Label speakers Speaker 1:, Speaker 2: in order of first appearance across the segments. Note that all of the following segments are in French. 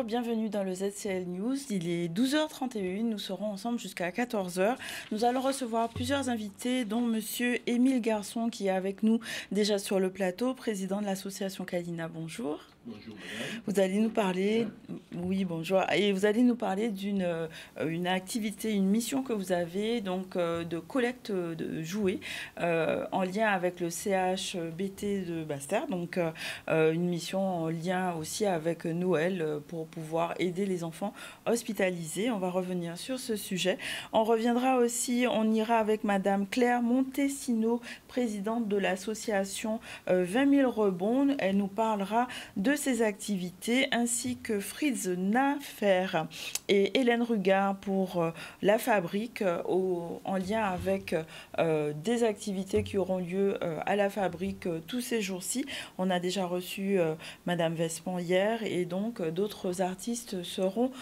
Speaker 1: Bonjour, bienvenue dans le ZCL News. Il est 12h31, nous serons ensemble jusqu'à 14h. Nous allons recevoir plusieurs invités, dont Monsieur Émile Garçon qui est avec nous déjà sur le plateau, président de l'association Kalina. Bonjour.
Speaker 2: Bonjour madame.
Speaker 1: Vous allez nous parler, oui bonjour, et vous allez nous parler d'une activité, une mission que vous avez donc de collecte de jouets en lien avec le CHBT de Basse-Terre, donc une mission en lien aussi avec Noël pour pouvoir aider les enfants hospitalisés. On va revenir sur ce sujet. On reviendra aussi, on ira avec Madame Claire Montesino, présidente de l'association 20 000 rebonds. Elle nous parlera de ses activités, ainsi que Fritz Nafer et Hélène Rugard pour la fabrique en lien avec des activités qui auront lieu à la fabrique tous ces jours-ci. On a déjà reçu Madame Vespon hier et donc d'autres artistes seront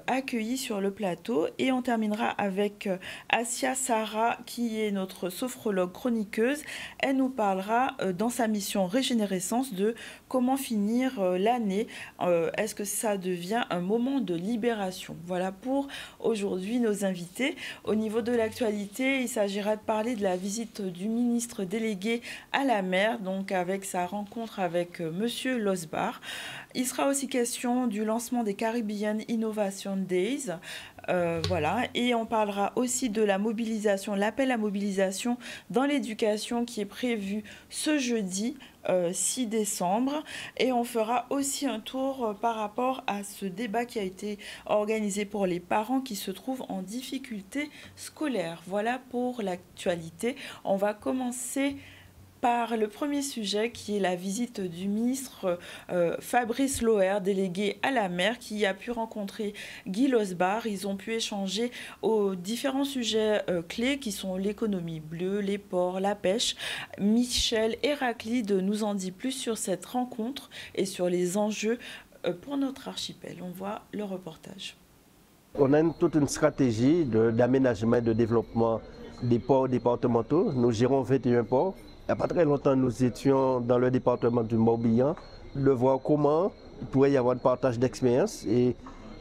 Speaker 1: accueillis sur le plateau. Et on terminera avec Asia Sarah qui est notre sophrologue chroniqueuse. Elle nous parlera dans sa mission Régénérescence de comment finir l'année. Est-ce que ça devient un moment de libération? Voilà pour aujourd'hui nos invités. Au niveau de l'actualité, il s'agira de parler de la visite du ministre délégué à la mer, donc avec sa rencontre avec Monsieur Losbar. Il sera aussi question du lancement des Caribbean Innovation Days. Voilà, et on parlera aussi de la mobilisation, l'appel à mobilisation dans l'éducation qui est prévu ce jeudi 6 décembre, et on fera aussi un tour par rapport à ce débat qui a été organisé pour les parents qui se trouvent en difficulté scolaire. Voilà pour l'actualité. On va commencer par le premier sujet qui est la visite du ministre Fabrice Loher, délégué à la mer, qui a pu rencontrer Guy Losbar. Ils ont pu échanger aux différents sujets clés qui sont l'économie bleue, les ports, la pêche. Michel Héraclide nous en dit plus sur cette rencontre et sur les enjeux pour notre archipel. On voit le reportage.
Speaker 3: On a toute une stratégie d'aménagement et de développement des ports départementaux. Nous gérons 21 ports. Il n'y a pas très longtemps, nous étions dans le département du Morbihan, de voir comment il pourrait y avoir un partage d'expérience. Et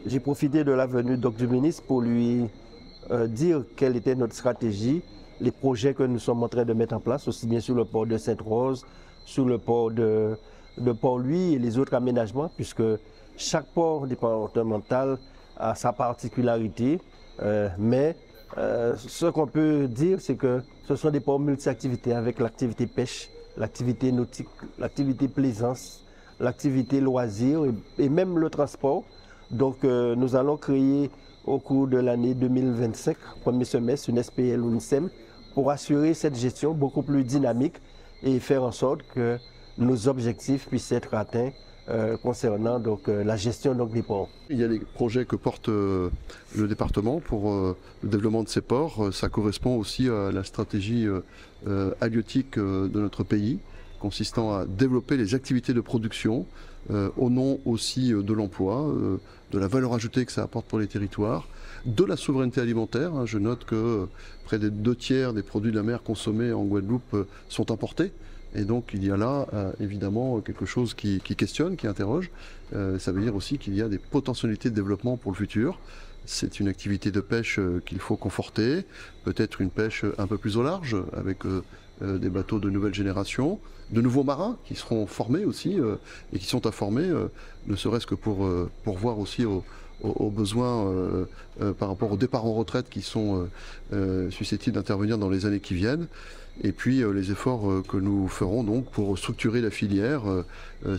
Speaker 3: j'ai profité de la venue du ministre pour lui dire quelle était notre stratégie, les projets que nous sommes en train de mettre en place, aussi bien sur le port de Sainte-Rose, sur le port de Port-Louis et les autres aménagements, puisque chaque port départemental a sa particularité, mais ce qu'on peut dire, c'est que ce sont des ports multi-activités avec l'activité pêche, l'activité nautique, l'activité plaisance, l'activité loisir et même le transport. Donc nous allons créer au cours de l'année 2025, premier semestre, une SPL ou une SEM pour assurer cette gestion beaucoup plus dynamique et faire en sorte que nos objectifs puissent être atteints concernant la gestion des ports.
Speaker 2: Il y a des projets que porte le département pour le développement de ces ports. Ça correspond aussi à la stratégie halieutique de notre pays, consistant à développer les activités de production au nom aussi de l'emploi, de la valeur ajoutée que ça apporte pour les territoires, de la souveraineté alimentaire. Je note que près des 2/3 des produits de la mer consommés en Guadeloupe sont importés. Et donc il y a là évidemment quelque chose qui questionne, qui interroge. Ça veut dire aussi qu'il y a des potentialités de développement pour le futur. C'est une activité de pêche qu'il faut conforter, peut-être une pêche un peu plus au large, avec des bateaux de nouvelle génération, de nouveaux marins qui seront formés aussi et qui sont à former, ne serait-ce que pour voir aussi aux besoins par rapport aux départs en retraite qui sont susceptibles d'intervenir dans les années qui viennent. Et puis les efforts que nous ferons donc pour structurer la filière,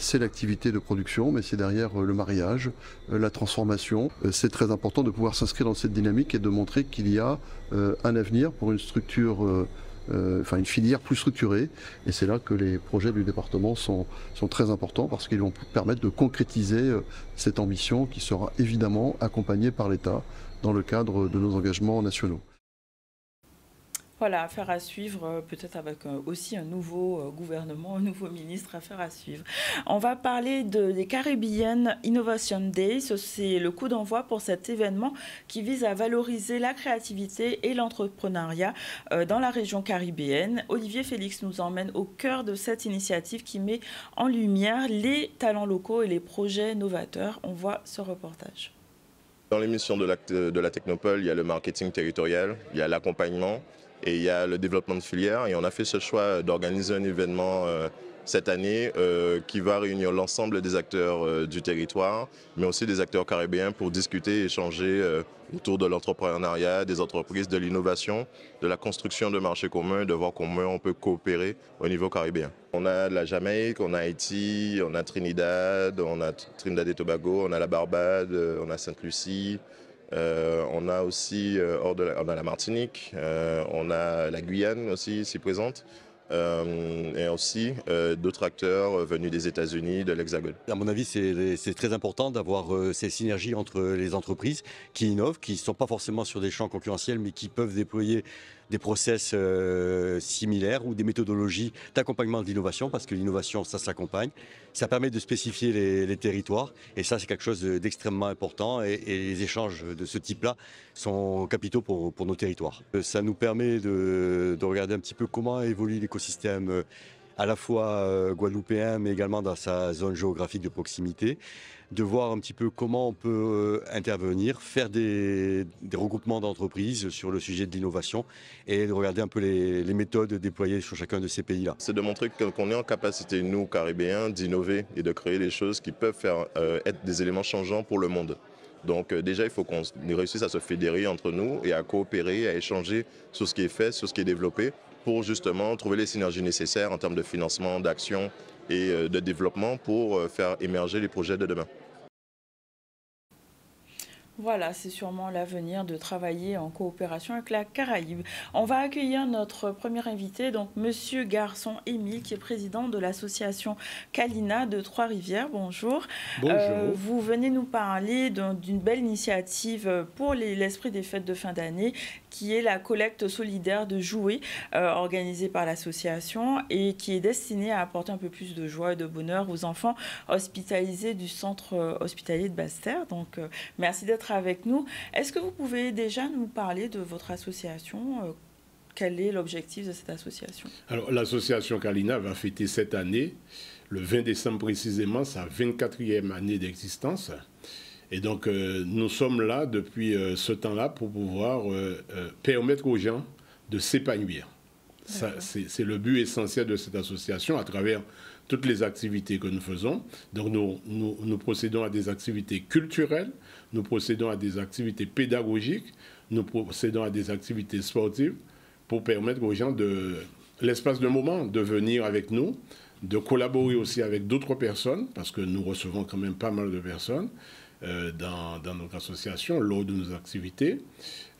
Speaker 2: c'est l'activité de production, mais c'est derrière le mariage, la transformation. C'est très important de pouvoir s'inscrire dans cette dynamique et de montrer qu'il y a un avenir pour une structure, une filière plus structurée. Et c'est là que les projets du département sont très importants parce qu'ils vont permettre de concrétiser cette ambition qui sera évidemment accompagnée par l'État dans le cadre de nos engagements nationaux.
Speaker 1: Voilà, affaire à suivre, peut-être avec aussi un nouveau gouvernement, un nouveau ministre, affaire à suivre. On va parler des Caribbean Innovation Days. C'est le coup d'envoi pour cet événement qui vise à valoriser la créativité et l'entrepreneuriat dans la région caribéenne. Olivier Félix nous emmène au cœur de cette initiative qui met en lumière les talents locaux et les projets novateurs. On voit ce reportage.
Speaker 4: Dans les missions de la Technopole, il y a le marketing territorial, il y a l'accompagnement et il y a le développement de filières. Et on a fait ce choix d'organiser un événement cette année qui va réunir l'ensemble des acteurs du territoire, mais aussi des acteurs caribéens pour discuter et échanger autour de l'entrepreneuriat, des entreprises, de l'innovation, de la construction de marchés communs, de voir comment on peut coopérer au niveau caribéen. On a la Jamaïque, on a Haïti, on a Trinidad, on a Trinidad et Tobago, on a la Barbade, on a Sainte-Lucie. On a aussi on a la Martinique, on a la Guyane aussi ici présente, et aussi d'autres acteurs venus des États-Unis, de l'Hexagone.
Speaker 5: À mon avis, c'est très important d'avoir ces synergies entre les entreprises qui innovent, qui ne sont pas forcément sur des champs concurrentiels, mais qui peuvent déployer des process similaires ou des méthodologies d'accompagnement de l'innovation, parce que l'innovation, ça s'accompagne. Ça permet de spécifier les territoires, et ça, c'est quelque chose d'extrêmement important, et les échanges de ce type-là sont capitaux pour nos territoires. Ça nous permet de regarder un petit peu comment évolue l'écosystème à la fois guadeloupéen, mais également dans sa zone géographique de proximité, de voir un petit peu comment on peut intervenir, faire des regroupements d'entreprises sur le sujet de l'innovation et de regarder un peu les méthodes déployées sur chacun de ces pays-là.
Speaker 4: C'est de montrer qu'on est en capacité, nous, Caribéens, d'innover et de créer des choses qui peuvent faire être des éléments changeants pour le monde. Donc déjà, il faut qu'on réussisse à se fédérer entre nous et à coopérer, à échanger sur ce qui est fait, sur ce qui est développé, pour justement trouver les synergies nécessaires en termes de financement, d'action et de développement pour faire émerger les projets de demain.
Speaker 1: Voilà, c'est sûrement l'avenir de travailler en coopération avec la Caraïbe. On va accueillir notre premier invité, donc Monsieur Garçon-Émile, qui est président de l'association Kalina de Trois-Rivières. Bonjour.
Speaker 6: Bonjour.
Speaker 1: Vous venez nous parler d'une belle initiative pour l'esprit des fêtes de fin d'année, qui est la collecte solidaire de jouets organisée par l'association et qui est destinée à apporter un peu plus de joie et de bonheur aux enfants hospitalisés du centre hospitalier de Basse-Terre. Donc, merci d'être avec nous. Est-ce que vous pouvez déjà nous parler de votre association? Quel est l'objectif de cette association?
Speaker 6: Alors, l'association Kalina va fêter cette année, le 20 décembre précisément, sa 24e année d'existence. Et donc, nous sommes là depuis ce temps-là pour pouvoir permettre aux gens de s'épanouir. C'est le but essentiel de cette association à travers toutes les activités que nous faisons. Donc, nous procédons à des activités culturelles, nous procédons à des activités pédagogiques, nous procédons à des activités sportives pour permettre aux gens de l'espace de moment de venir avec nous, de collaborer aussi avec d'autres personnes, parce que nous recevons quand même pas mal de personnes dans notre association lors de nos activités,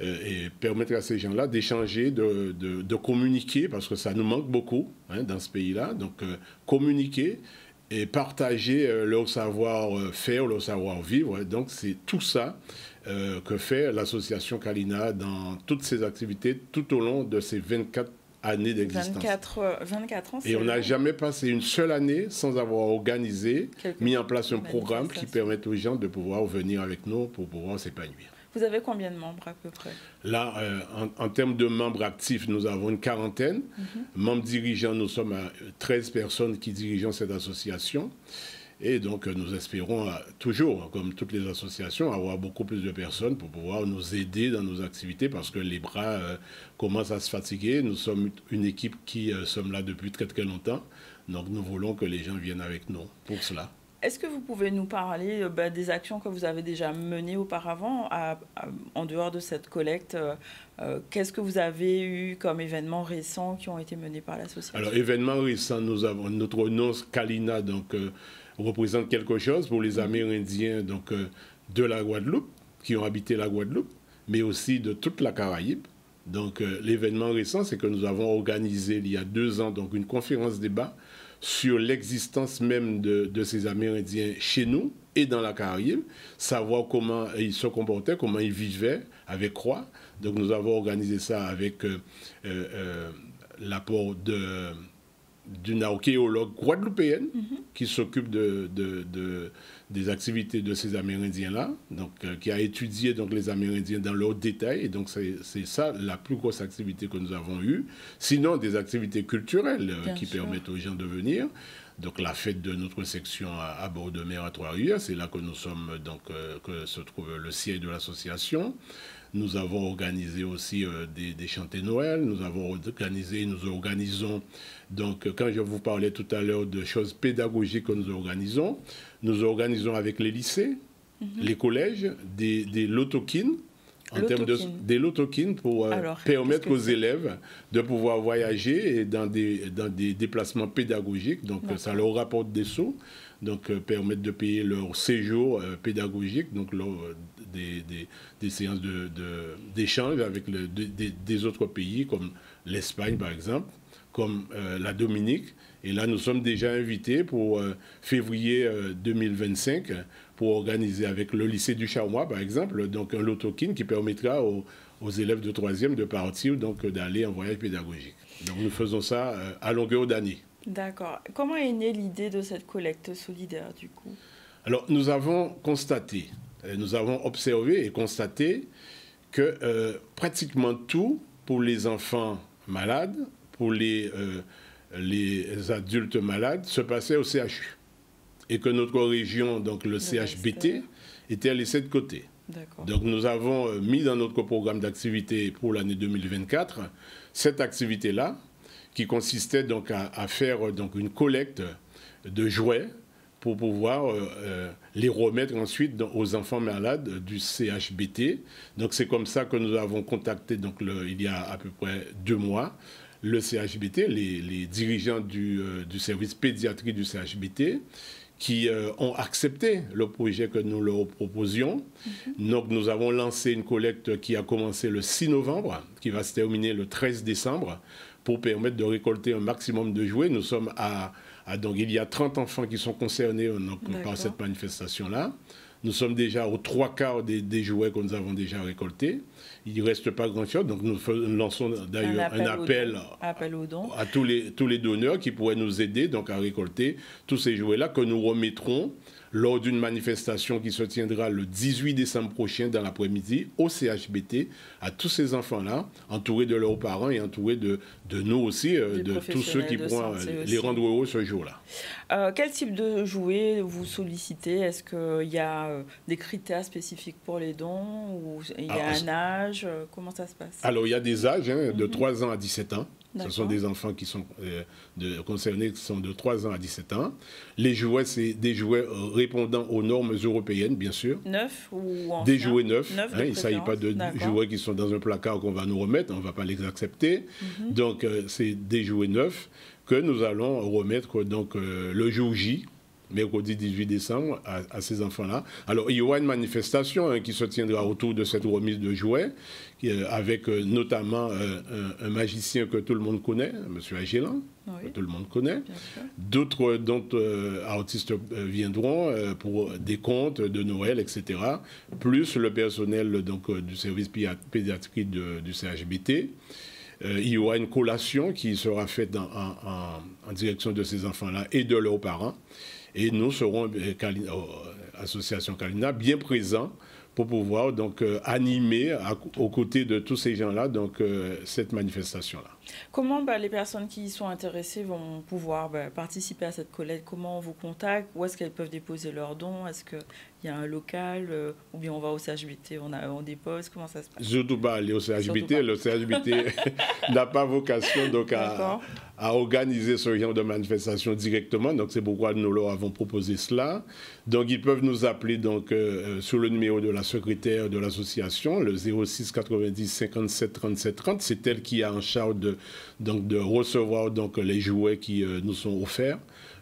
Speaker 6: et permettre à ces gens-là d'échanger, de communiquer, parce que ça nous manque beaucoup dans ce pays-là. Donc communiquer et partager leur savoir-faire, leur savoir-vivre. Donc c'est tout ça que fait l'association Kalina dans toutes ses activités tout au long de ses 24 années d'existence.
Speaker 1: 24 ans,
Speaker 6: et on n'a jamais passé une seule année sans avoir organisé, mis en place un programme qui permette aux gens de pouvoir venir avec nous pour pouvoir s'épanouir.
Speaker 1: Vous avez combien de membres à peu près?
Speaker 6: Là, en termes de membres actifs, nous avons une quarantaine. Membres dirigeants, nous sommes à 13 personnes qui dirigent cette association. Et donc, nous espérons toujours, comme toutes les associations, avoir beaucoup plus de personnes pour pouvoir nous aider dans nos activités parce que les bras commencent à se fatiguer. Nous sommes une équipe qui sommes là depuis très très longtemps. Donc, nous voulons que les gens viennent avec nous pour cela.
Speaker 1: Est-ce que vous pouvez nous parler des actions que vous avez déjà menées auparavant en dehors de cette collecte? Qu'est-ce que vous avez eu comme événements récents qui ont été menés par l'association?
Speaker 6: Alors, événements récents, nous avons notre nom Kalina, donc représente quelque chose pour les Amérindiens donc, de la Guadeloupe, qui ont habité la Guadeloupe, mais aussi de toute la Caraïbe. Donc, l'événement récent, c'est que nous avons organisé il y a 2 ans donc, une conférence débat sur l'existence même de ces Amérindiens chez nous et dans la Caraïbe, savoir comment ils se comportaient, comment ils vivaient avec quoi. Donc nous avons organisé ça avec l'apport d'une archéologue guadeloupéenne qui s'occupe des activités de ces Amérindiens-là, donc qui a étudié donc les Amérindiens dans leurs détails, et donc c'est ça la plus grosse activité que nous avons eue. Sinon, des activités culturelles qui permettent aux gens de venir. Donc la fête de notre section à bord de mer à Trois-Rivières, c'est là que nous sommes, donc que se trouve le siège de l'association. Nous avons organisé aussi des chantées Noël. Nous organisons, donc quand je vous parlais tout à l'heure de choses pédagogiques que nous organisons avec les lycées, les collèges, des lotokines, des lotokines pour permettre aux élèves de pouvoir voyager et dans des déplacements pédagogiques. Donc ça leur rapporte des sous, donc permettre de payer leur séjour pédagogique, donc des séances d'échange avec des autres pays comme l'Espagne par exemple, comme la Dominique. Et là, nous sommes déjà invités pour février 2025 pour organiser avec le lycée du Charmois, par exemple, donc un lotokine qui permettra aux élèves de 3e de partir, donc d'aller en voyage pédagogique. Donc nous faisons ça à longueur d'année.
Speaker 1: D'accord. Comment est née l'idée de cette collecte solidaire, du coup? Alors,
Speaker 6: nous avons observé et constaté que pratiquement tout pour les enfants malades, pour les adultes malades, se passait au CHU. Et que notre région, donc le CHBT, était laissé de côté. Donc nous avons mis dans notre programme d'activité pour l'année 2024 cette activité-là, qui consistait donc à faire donc une collecte de jouets pour pouvoir les remettre ensuite aux enfants malades du CHBT. Donc c'est comme ça que nous avons contacté donc il y a à peu près 2 mois le CHBT, les dirigeants du service pédiatrie du CHBT, qui ont accepté le projet que nous leur proposions. Donc nous avons lancé une collecte qui a commencé le 6 novembre, qui va se terminer le 13 décembre, pour permettre de récolter un maximum de jouets. Nous sommes donc il y a 30 enfants qui sont concernés par cette manifestation-là. Nous sommes déjà aux 3/4 des jouets que nous avons déjà récoltés. Il ne reste pas grand-chose. Donc nous lançons d'ailleurs un appel
Speaker 1: aux dons
Speaker 6: à tous les donneurs qui pourraient nous aider donc, à récolter tous ces jouets-là que nous remettrons lors d'une manifestation qui se tiendra le 18 décembre prochain dans l'après-midi au CHBT, à tous ces enfants-là, entourés de leurs parents et entourés de nous aussi, de tous ceux qui pourront les rendre heureux ce jour-là.
Speaker 1: Quel type de jouets vous sollicitez? Est-ce qu'il y a des critères spécifiques pour les dons ou il y a un âge? Comment ça se passe?
Speaker 6: Alors, il y a des âges de 3 ans à 17 ans. Ce sont des enfants qui sont concernés, qui sont de 3 ans à 17 ans. Les jouets, c'est des jouets répondant aux normes européennes, bien sûr.
Speaker 1: Neufs ou anciens?
Speaker 6: Des jouets neufs. Il ne s'agit pas de jouets qui sont dans un placard qu'on va nous remettre, on ne va pas les accepter. Donc, c'est des jouets neufs que nous allons remettre donc, le jour J, mercredi 18 décembre, à ces enfants-là. Alors, il y aura une manifestation qui se tiendra autour de cette remise de jouets, avec notamment un magicien que tout le monde connaît, M. Agélan, que tout le monde connaît. D'autres artistes viendront pour des contes de Noël, etc., plus le personnel donc, du service pédiatrique du CHBT. Il y aura une collation qui sera faite en direction de ces enfants-là et de leurs parents. Et nous serons, Association Kalina, bien présents pour pouvoir donc animer aux côtés de tous ces gens-là donc cette manifestation-là.
Speaker 1: Comment les personnes qui sont intéressées vont pouvoir participer à cette collecte? Comment on vous contacte? Où est-ce qu'elles peuvent déposer leurs dons? Est-ce qu'il y a un local ou bien on va au CHBT, on dépose? Comment ça se passe?
Speaker 6: Surtout pas aller au CHBT. Le CHBT n'a pas vocation donc à organiser ce genre de manifestation directement. Donc c'est pourquoi nous leur avons proposé cela. Donc ils peuvent nous appeler donc, sur le numéro de la secrétaire de l'association, le 06 90 57 37 30. C'est elle qui a en charge de recevoir donc, les jouets qui nous sont offerts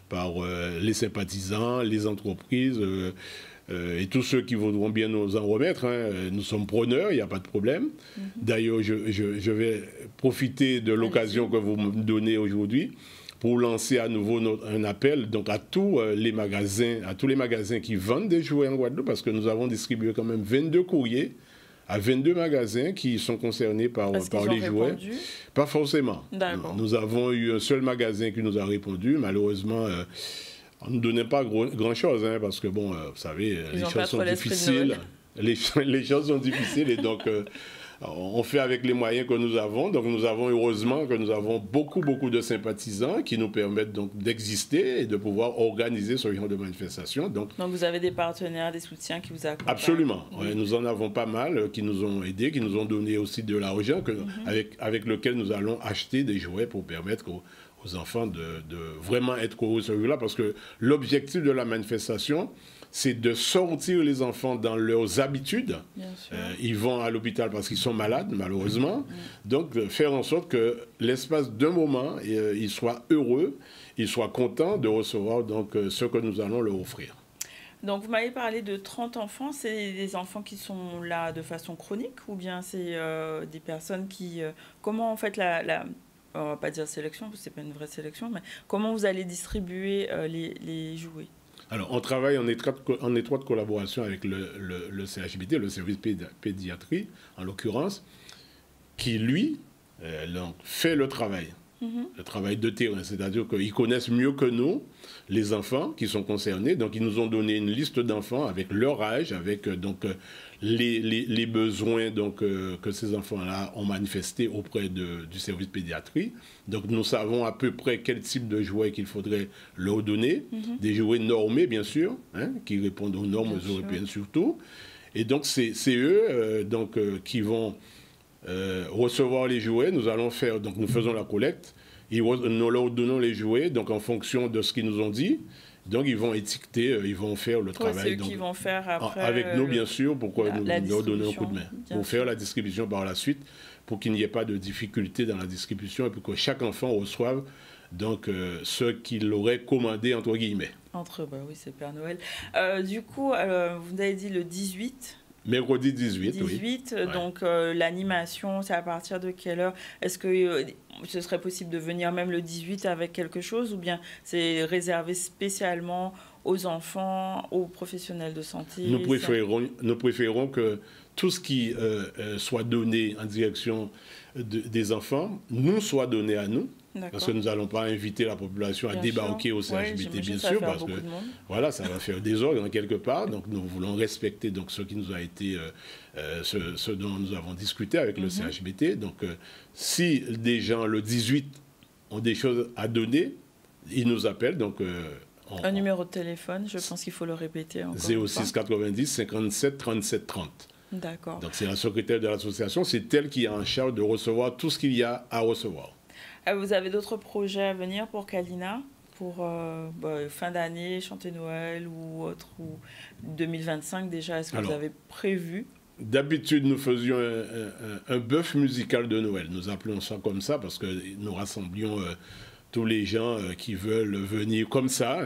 Speaker 6: par les sympathisants, les entreprises et tous ceux qui voudront bien nous en remettre. Nous sommes preneurs, il n'y a pas de problème. D'ailleurs, je vais profiter de l'occasion que vous me donnez aujourd'hui pour lancer à nouveau un appel donc, à tous les magasins qui vendent des jouets en Guadeloupe, parce que nous avons distribué quand même 22 courriers à 22 magasins qui sont concernés par les jouets. Pas forcément. Nous avons eu un seul magasin qui nous a répondu. Malheureusement, on ne nous donnait pas grand-chose, hein, parce que, bon, vous savez, les choses sont difficiles. Les choses sont difficiles et donc on fait avec les moyens que nous avons. Donc nous avons heureusement que nous avons beaucoup de sympathisants qui nous permettent donc d'exister et de pouvoir organiser ce genre de manifestation. Donc
Speaker 1: vous avez des partenaires, des soutiens qui vous accompagnent.
Speaker 6: Absolument. Ouais, nous en avons pas mal qui nous ont aidés, qui nous ont donné aussi de l'argent avec lequel nous allons acheter des jouets pour permettre aux enfants de vraiment être heureux ce jour-là, parce que l'objectif de la manifestation, c'est de sortir les enfants dans leurs habitudes. Ils vont à l'hôpital parce qu'ils sont malades, malheureusement. Donc, faire en sorte que l'espace d'un moment, ils soient heureux, ils soient contents de recevoir donc, ce que nous allons leur offrir.
Speaker 1: Donc, vous m'avez parlé de 30 enfants. C'est des enfants qui sont là de façon chronique ou bien c'est des personnes qui... comment, en fait, on ne va pas dire sélection, parce que ce n'est pas une vraie sélection, mais comment vous allez distribuer les jouets?
Speaker 6: Alors, on travaille en étroite collaboration avec le CHBT, le service pédiatrie, en l'occurrence, qui, lui, fait le travail de terrain. C'est-à-dire qu'ils connaissent mieux que nous les enfants qui sont concernés. Donc, ils nous ont donné une liste d'enfants avec leur âge, avec donc, les besoins donc, que ces enfants-là ont manifestés auprès du service pédiatrie. Donc, nous savons à peu près quel type de jouets qu'il faudrait leur donner. Des jouets normés, bien sûr, hein, qui répondent aux normes européennes surtout. Et donc, c'est eux qui vont recevoir les jouets. Nous allons faire, donc nous faisons la collecte. Nous leur donnons les jouets, donc en fonction de ce qu'ils nous ont dit. Donc, ils vont étiqueter, ils vont faire le travail.
Speaker 1: C'est eux qui vont faire après.
Speaker 6: Avec nous, bien sûr, pour nous leur donner un coup de main. Pour faire la distribution par la suite, pour qu'il n'y ait pas de difficulté dans la distribution et pour que chaque enfant reçoive donc, ce qu'il aurait commandé, entre guillemets.
Speaker 1: Oui, c'est Père Noël. Du coup, vous avez dit le 18.
Speaker 6: Mercredi 18,
Speaker 1: oui. Donc l'animation, c'est à partir de quelle heure? Est-ce que ce serait possible de venir même le 18 avec quelque chose ou bien c'est réservé spécialement aux enfants, aux professionnels de santé?
Speaker 6: Nous préférons que tout ce qui soit donné en direction des enfants nous soit donné à nous. Parce que nous n'allons pas inviter la population à débarquer au CHBT, bien sûr, parce que voilà, ça va faire désordre en quelque part. Donc nous voulons respecter donc, ce qui nous a été, ce dont nous avons discuté avec le CHBT. Donc si des gens le 18 ont des choses à donner, ils nous appellent. Donc,
Speaker 1: un numéro de téléphone, je pense qu'il faut le répéter encore.
Speaker 6: 06 90 57 37 30.
Speaker 1: D'accord.
Speaker 6: Donc c'est la secrétaire de l'association, c'est elle qui est en charge de recevoir tout ce qu'il y a à recevoir.
Speaker 1: Vous avez d'autres projets à venir pour Kalina, pour fin d'année, chanter Noël ou autre, ou 2025 déjà? Est-ce que vous avez prévu?
Speaker 6: D'habitude, nous faisions un bœuf musical de Noël. Nous appelons ça comme ça parce que nous rassemblions tous les gens qui veulent venir comme ça,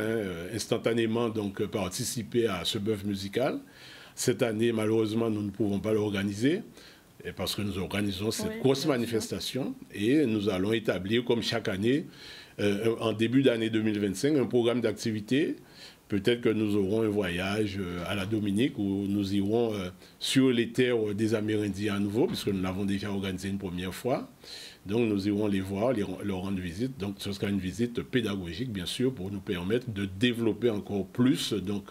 Speaker 6: instantanément donc participer à ce bœuf musical. Cette année, malheureusement, nous ne pouvons pas l'organiser. Parce que nous organisons cette grosse manifestation et nous allons établir, comme chaque année, en début d'année 2025, un programme d'activité. Peut-être que nous aurons un voyage à la Dominique où nous irons sur les terres des Amérindiens à nouveau, puisque nous l'avons déjà organisé une première fois. Donc nous irons les voir, leur rendre visite. Donc ce sera une visite pédagogique, bien sûr, pour nous permettre de développer encore plus donc,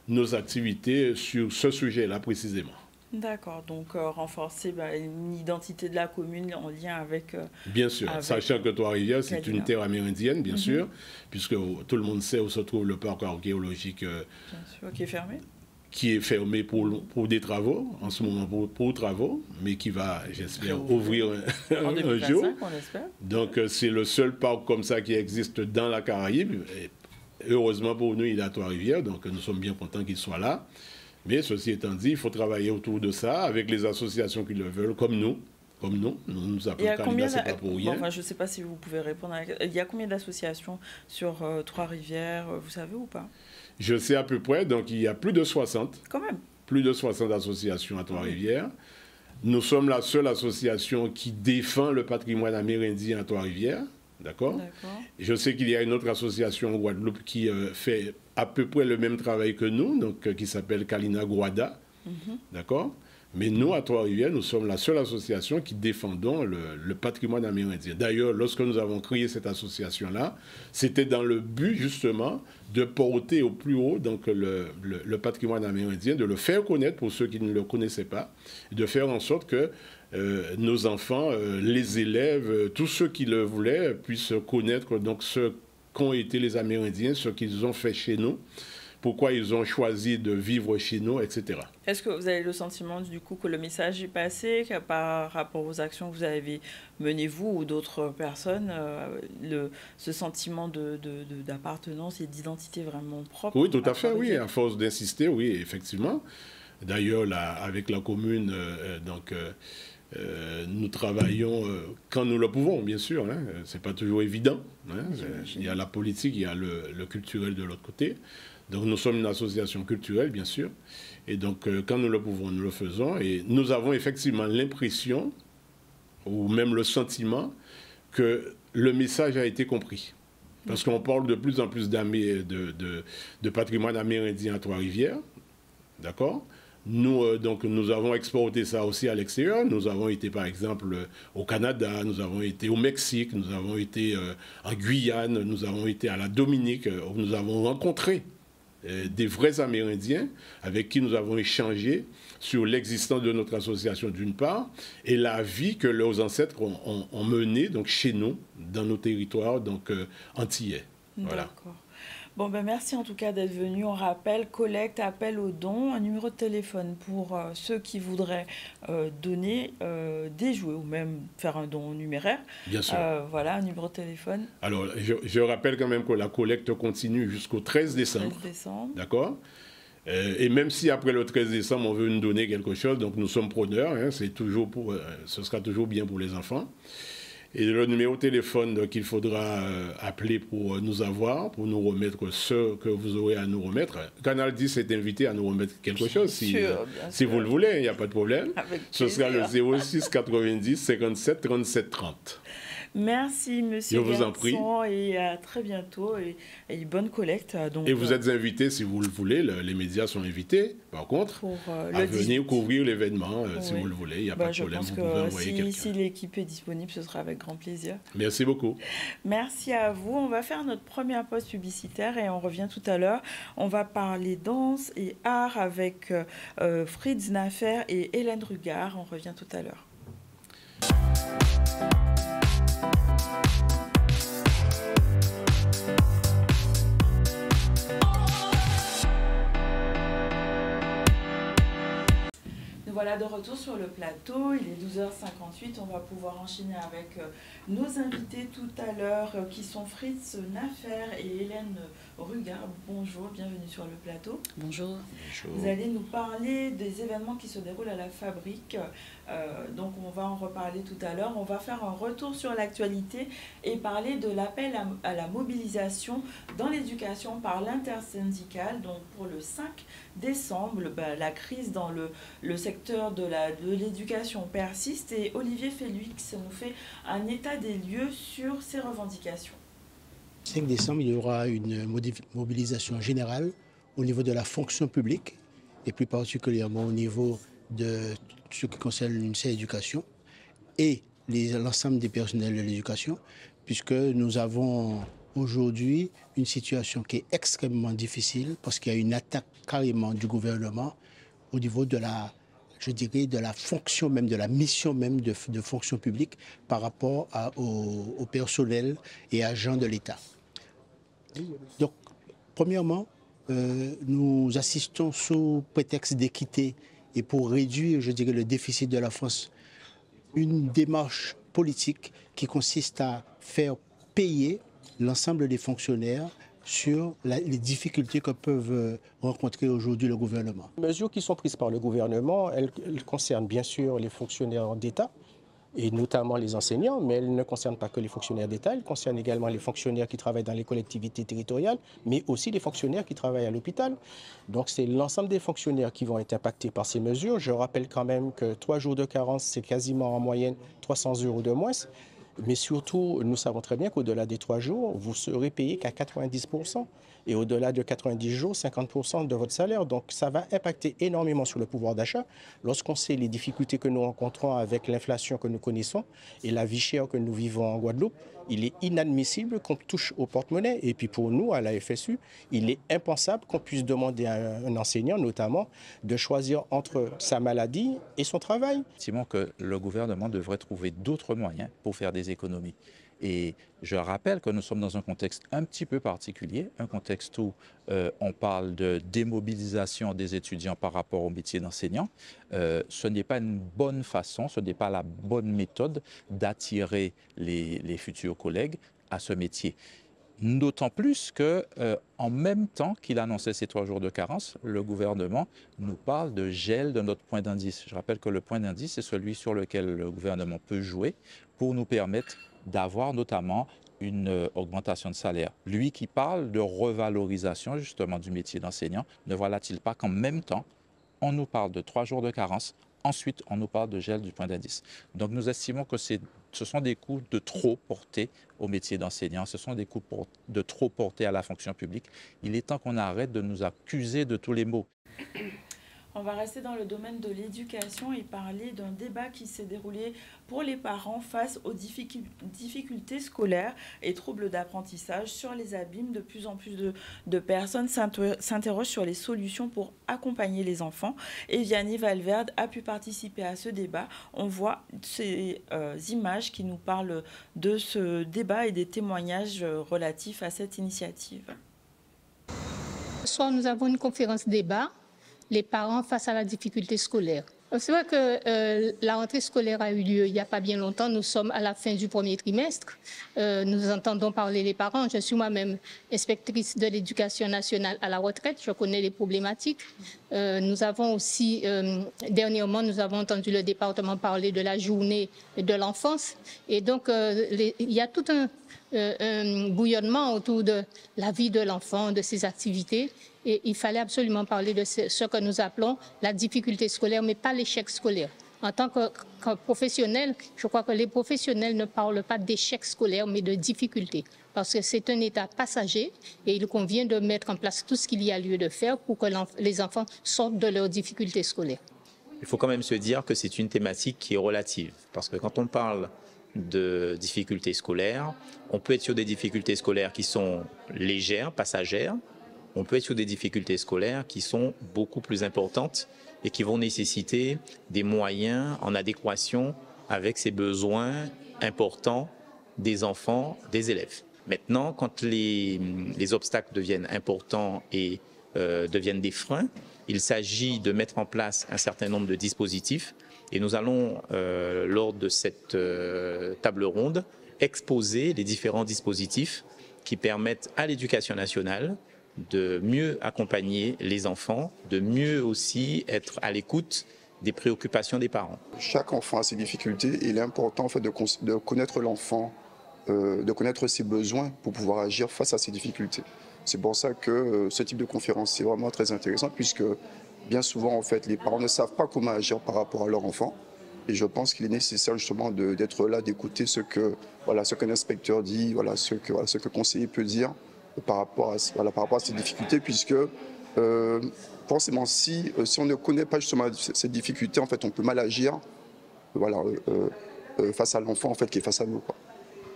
Speaker 6: nos activités sur ce sujet-là précisément.
Speaker 1: D'accord, donc renforcer une identité de la commune en lien avec...
Speaker 6: bien sûr, sachant que Trois-Rivières, c'est une terre amérindienne, bien sûr, puisque tout le monde sait où se trouve le parc archéologique. Bien
Speaker 1: sûr, qui est fermé.
Speaker 6: Qui est fermé pour des travaux, en ce moment pour travaux, mais qui va, j'espère, ouvrir un jour.
Speaker 1: On l'espère.
Speaker 6: Donc c'est le seul parc comme ça qui existe dans la Caraïbe. Et heureusement pour nous, il est à Trois-Rivières, donc nous sommes bien contents qu'il soit là. Mais ceci étant dit, il faut travailler autour de ça avec les associations qui le veulent, comme nous. Nous nous appelons Kalina, c'est pas pour rien.
Speaker 1: Je ne sais pas si vous pouvez répondre à la question. Il y a combien d'associations sur Trois-Rivières, vous savez ou pas?
Speaker 6: Je sais à peu près, donc il y a plus de 60.
Speaker 1: Quand même.
Speaker 6: Plus de 60 associations à Trois-Rivières. Nous sommes la seule association qui défend le patrimoine amérindien à Trois-Rivières. D'accord. Je sais qu'il y a une autre association en Guadeloupe qui fait à peu près le même travail que nous, donc qui s'appelle Kalina Guada. D'accord. Mais nous, à Trois-Rivières, nous sommes la seule association qui défendons le patrimoine amérindien. D'ailleurs, lorsque nous avons créé cette association-là, c'était dans le but justement de porter au plus haut donc, le patrimoine amérindien, de le faire connaître pour ceux qui ne le connaissaient pas, et de faire en sorte que nos enfants, les élèves, tous ceux qui le voulaient puissent connaître donc, ce qu'ont été les Amérindiens, ce qu'ils ont fait chez nous, pourquoi ils ont choisi de vivre chez nous, etc.
Speaker 1: Est-ce que vous avez le sentiment du coup que le message est passé, que par rapport aux actions que vous avez menées vous ou d'autres personnes, ce sentiment d'appartenance et d'identité vraiment propre?
Speaker 6: Oui, tout à fait, oui, à force d'insister, oui, effectivement. D'ailleurs, avec la commune, nous travaillons quand nous le pouvons, bien sûr. Hein. Ce n'est pas toujours évident. Hein. Il y a la politique, il y a le culturel de l'autre côté. Donc nous sommes une association culturelle, bien sûr. Et donc quand nous le pouvons, nous le faisons. Et nous avons effectivement l'impression, ou même le sentiment, que le message a été compris. Parce qu'on parle de plus en plus de patrimoine amérindien à Trois-Rivières. D'accord ? Nous, nous avons exporté ça aussi à l'extérieur. Nous avons été, par exemple, au Canada, nous avons été au Mexique, nous avons été en Guyane, nous avons été à la Dominique, où nous avons rencontré des vrais Amérindiens avec qui nous avons échangé sur l'existence de notre association d'une part et la vie que leurs ancêtres ont menée donc, chez nous, dans nos territoires donc, antillais. Voilà.
Speaker 1: D'accord. Bon, ben merci en tout cas d'être venu. On rappelle, collecte, appel aux dons, un numéro de téléphone pour ceux qui voudraient donner des jouets ou même faire un don numéraire.
Speaker 6: Bien sûr.
Speaker 1: Voilà, un numéro de téléphone.
Speaker 6: Alors, je rappelle quand même que la collecte continue jusqu'au 13 décembre.
Speaker 1: 13 décembre.
Speaker 6: D'accord. Et même si après le 13 décembre, on veut nous donner quelque chose, donc nous sommes preneurs, hein, ce sera toujours bien pour les enfants. Et le numéro de téléphone qu'il faudra appeler pour nous avoir, pour nous remettre ce que vous aurez à nous remettre. Canal 10 est invité à nous remettre quelque chose, si vous le voulez, il n'y a pas de problème. Ce sera le 06 90 57 37 30.
Speaker 1: Merci, monsieur
Speaker 6: Garçon, je vous en prie.
Speaker 1: Et à très bientôt. Et bonne collecte. Donc,
Speaker 6: et vous êtes invités, si vous le voulez, les médias sont invités, par contre, à venir couvrir l'événement, si vous le voulez. Il n'y a pas de problème, vous pouvez envoyer quelqu'un.
Speaker 1: Si l'équipe est disponible, ce sera avec grand plaisir.
Speaker 6: Merci beaucoup.
Speaker 1: Merci à vous. On va faire notre première pause publicitaire et on revient tout à l'heure. On va parler danse et art avec Fritz Naffer et Hélène Rugard. On revient tout à l'heure. Voilà de retour sur le plateau, il est 12h58, on va pouvoir enchaîner avec nos invités tout à l'heure qui sont Fritz Naffer et Hélène Rugard. Bonjour, bienvenue sur le plateau.
Speaker 7: Bonjour.
Speaker 1: Vous allez nous parler des événements qui se déroulent à la fabrique, donc on va en reparler tout à l'heure. On va faire un retour sur l'actualité et parler de l'appel à la mobilisation dans l'éducation par l'intersyndicale. Donc pour le 5 décembre, la crise dans le secteur de l'éducation persiste et Olivier Félix nous fait un état des lieux sur ces revendications.
Speaker 8: 5 décembre, il y aura une mobilisation générale au niveau de la fonction publique et plus particulièrement au niveau de ce qui concerne le ministère de l'Éducation et l'ensemble des personnels de l'éducation, puisque nous avons aujourd'hui une situation qui est extrêmement difficile parce qu'il y a une attaque carrément du gouvernement au niveau de la fonction même, de la mission même de fonction publique par rapport au personnel et agents de l'État. Donc, premièrement, nous assistons sous prétexte d'équité et pour réduire, le déficit de la France, une démarche politique qui consiste à faire payer l'ensemble des fonctionnaires sur les difficultés que peuvent rencontrer aujourd'hui le gouvernement.
Speaker 9: Les mesures qui sont prises par le gouvernement, elles concernent bien sûr les fonctionnaires d'État, et notamment les enseignants, mais elles ne concernent pas que les fonctionnaires d'État, elles concernent également les fonctionnaires qui travaillent dans les collectivités territoriales, mais aussi les fonctionnaires qui travaillent à l'hôpital. Donc c'est l'ensemble des fonctionnaires qui vont être impactés par ces mesures. Je rappelle quand même que 3 jours de carence, c'est quasiment en moyenne 300 € de moins. Mais surtout, nous savons très bien qu'au-delà des 3 jours, vous serez payé qu'à 90%. Et au-delà de 90 jours, 50% de votre salaire. Donc ça va impacter énormément sur le pouvoir d'achat. Lorsqu'on sait les difficultés que nous rencontrons avec l'inflation que nous connaissons et la vie chère que nous vivons en Guadeloupe, il est inadmissible qu'on touche au porte-monnaie. Et puis pour nous, à la FSU, il est impensable qu'on puisse demander à un enseignant, notamment, de choisir entre sa maladie et son travail.
Speaker 7: Effectivement que le gouvernement devrait trouver d'autres moyens pour faire des économies. Et je rappelle que nous sommes dans un contexte un petit peu particulier, un contexte où on parle de démobilisation des étudiants par rapport au métier d'enseignant. Ce n'est pas une bonne façon, ce n'est pas la bonne méthode d'attirer les futurs collègues à ce métier. D'autant plus que, en même temps qu'il annonçait ces 3 jours de carence, le gouvernement nous parle de gel de notre point d'indice. Je rappelle que le point d'indice, c'est celui sur lequel le gouvernement peut jouer pour nous permettre d'avoir notamment une augmentation de salaire. Lui qui parle de revalorisation justement du métier d'enseignant, ne voilà-t-il pas qu'en même temps, on nous parle de 3 jours de carence, ensuite on nous parle de gel du point d'indice. Donc nous estimons que ce sont des coûts de trop portés au métier d'enseignant, ce sont des coûts de trop portés à la fonction publique. Il est temps qu'on arrête de nous accuser de tous les maux.
Speaker 1: On va rester dans le domaine de l'éducation et parler d'un débat qui s'est déroulé pour les parents face aux difficultés scolaires et troubles d'apprentissage sur les abîmes. De plus en plus de personnes s'interrogent sur les solutions pour accompagner les enfants. Et Vianney Valverde a pu participer à ce débat. On voit ces images qui nous parlent de ce débat et des témoignages relatifs à cette initiative.
Speaker 10: Ce soir, nous avons une conférence débat. Les parents face à la difficulté scolaire. C'est vrai que la rentrée scolaire a eu lieu il n'y a pas bien longtemps. Nous sommes à la fin du premier trimestre. Nous entendons parler les parents. Je suis moi-même inspectrice de l'éducation nationale à la retraite. Je connais les problématiques. Nous avons aussi, dernièrement, nous avons entendu le département parler de la journée de l'enfance. Et donc, il y a tout un bouillonnement autour de la vie de l'enfant, de ses activités. Et il fallait absolument parler de ce que nous appelons la difficulté scolaire, mais pas l'échec scolaire. En tant que professionnel, je crois que les professionnels ne parlent pas d'échec scolaire, mais de difficulté. Parce que c'est un état passager et il convient de mettre en place tout ce qu'il y a lieu de faire pour que les enfants sortent de leurs difficultés scolaires.
Speaker 11: Il faut quand même se dire que c'est une thématique qui est relative. Parce que quand on parle de difficultés scolaires, on peut être sur des difficultés scolaires qui sont légères, passagères. On peut être sur des difficultés scolaires qui sont beaucoup plus importantes et qui vont nécessiter des moyens en adéquation avec ces besoins importants des enfants, des élèves. Maintenant, quand les obstacles deviennent importants et deviennent des freins, il s'agit de mettre en place un certain nombre de dispositifs et nous allons, lors de cette table ronde, exposer les différents dispositifs qui permettent à l'éducation nationale de mieux accompagner les enfants, de mieux aussi être à l'écoute des préoccupations des parents.
Speaker 12: Chaque enfant a ses difficultés et il est important en fait, de connaître l'enfant, de connaître ses besoins pour pouvoir agir face à ses difficultés. C'est pour ça que ce type de conférence est vraiment très intéressant puisque bien souvent en fait, les parents ne savent pas comment agir par rapport à leur enfant. Et je pense qu'il est nécessaire justement d'être là, d'écouter ce qu'un inspecteur dit, ce que le conseiller peut dire par rapport à ces difficultés, puisque forcément si on ne connaît pas justement ces difficultés, en fait, on peut mal agir face à l'enfant en fait, qui est face à nous, quoi.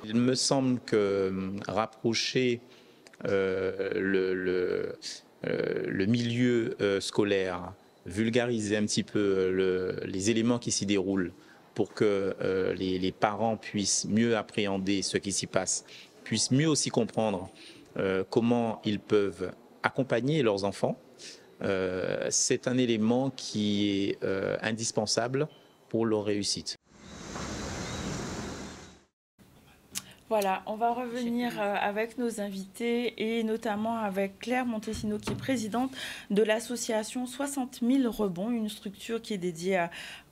Speaker 11: Il me semble que rapprocher le milieu scolaire, vulgariser un petit peu les éléments qui s'y déroulent pour que les parents puissent mieux appréhender ce qui s'y passe, puissent mieux aussi comprendre comment ils peuvent accompagner leurs enfants, c'est un élément qui est indispensable pour leur réussite.
Speaker 1: Voilà, on va revenir avec nos invités et notamment avec Claire Montesino qui est présidente de l'association 60 000 rebonds, une structure qui est dédiée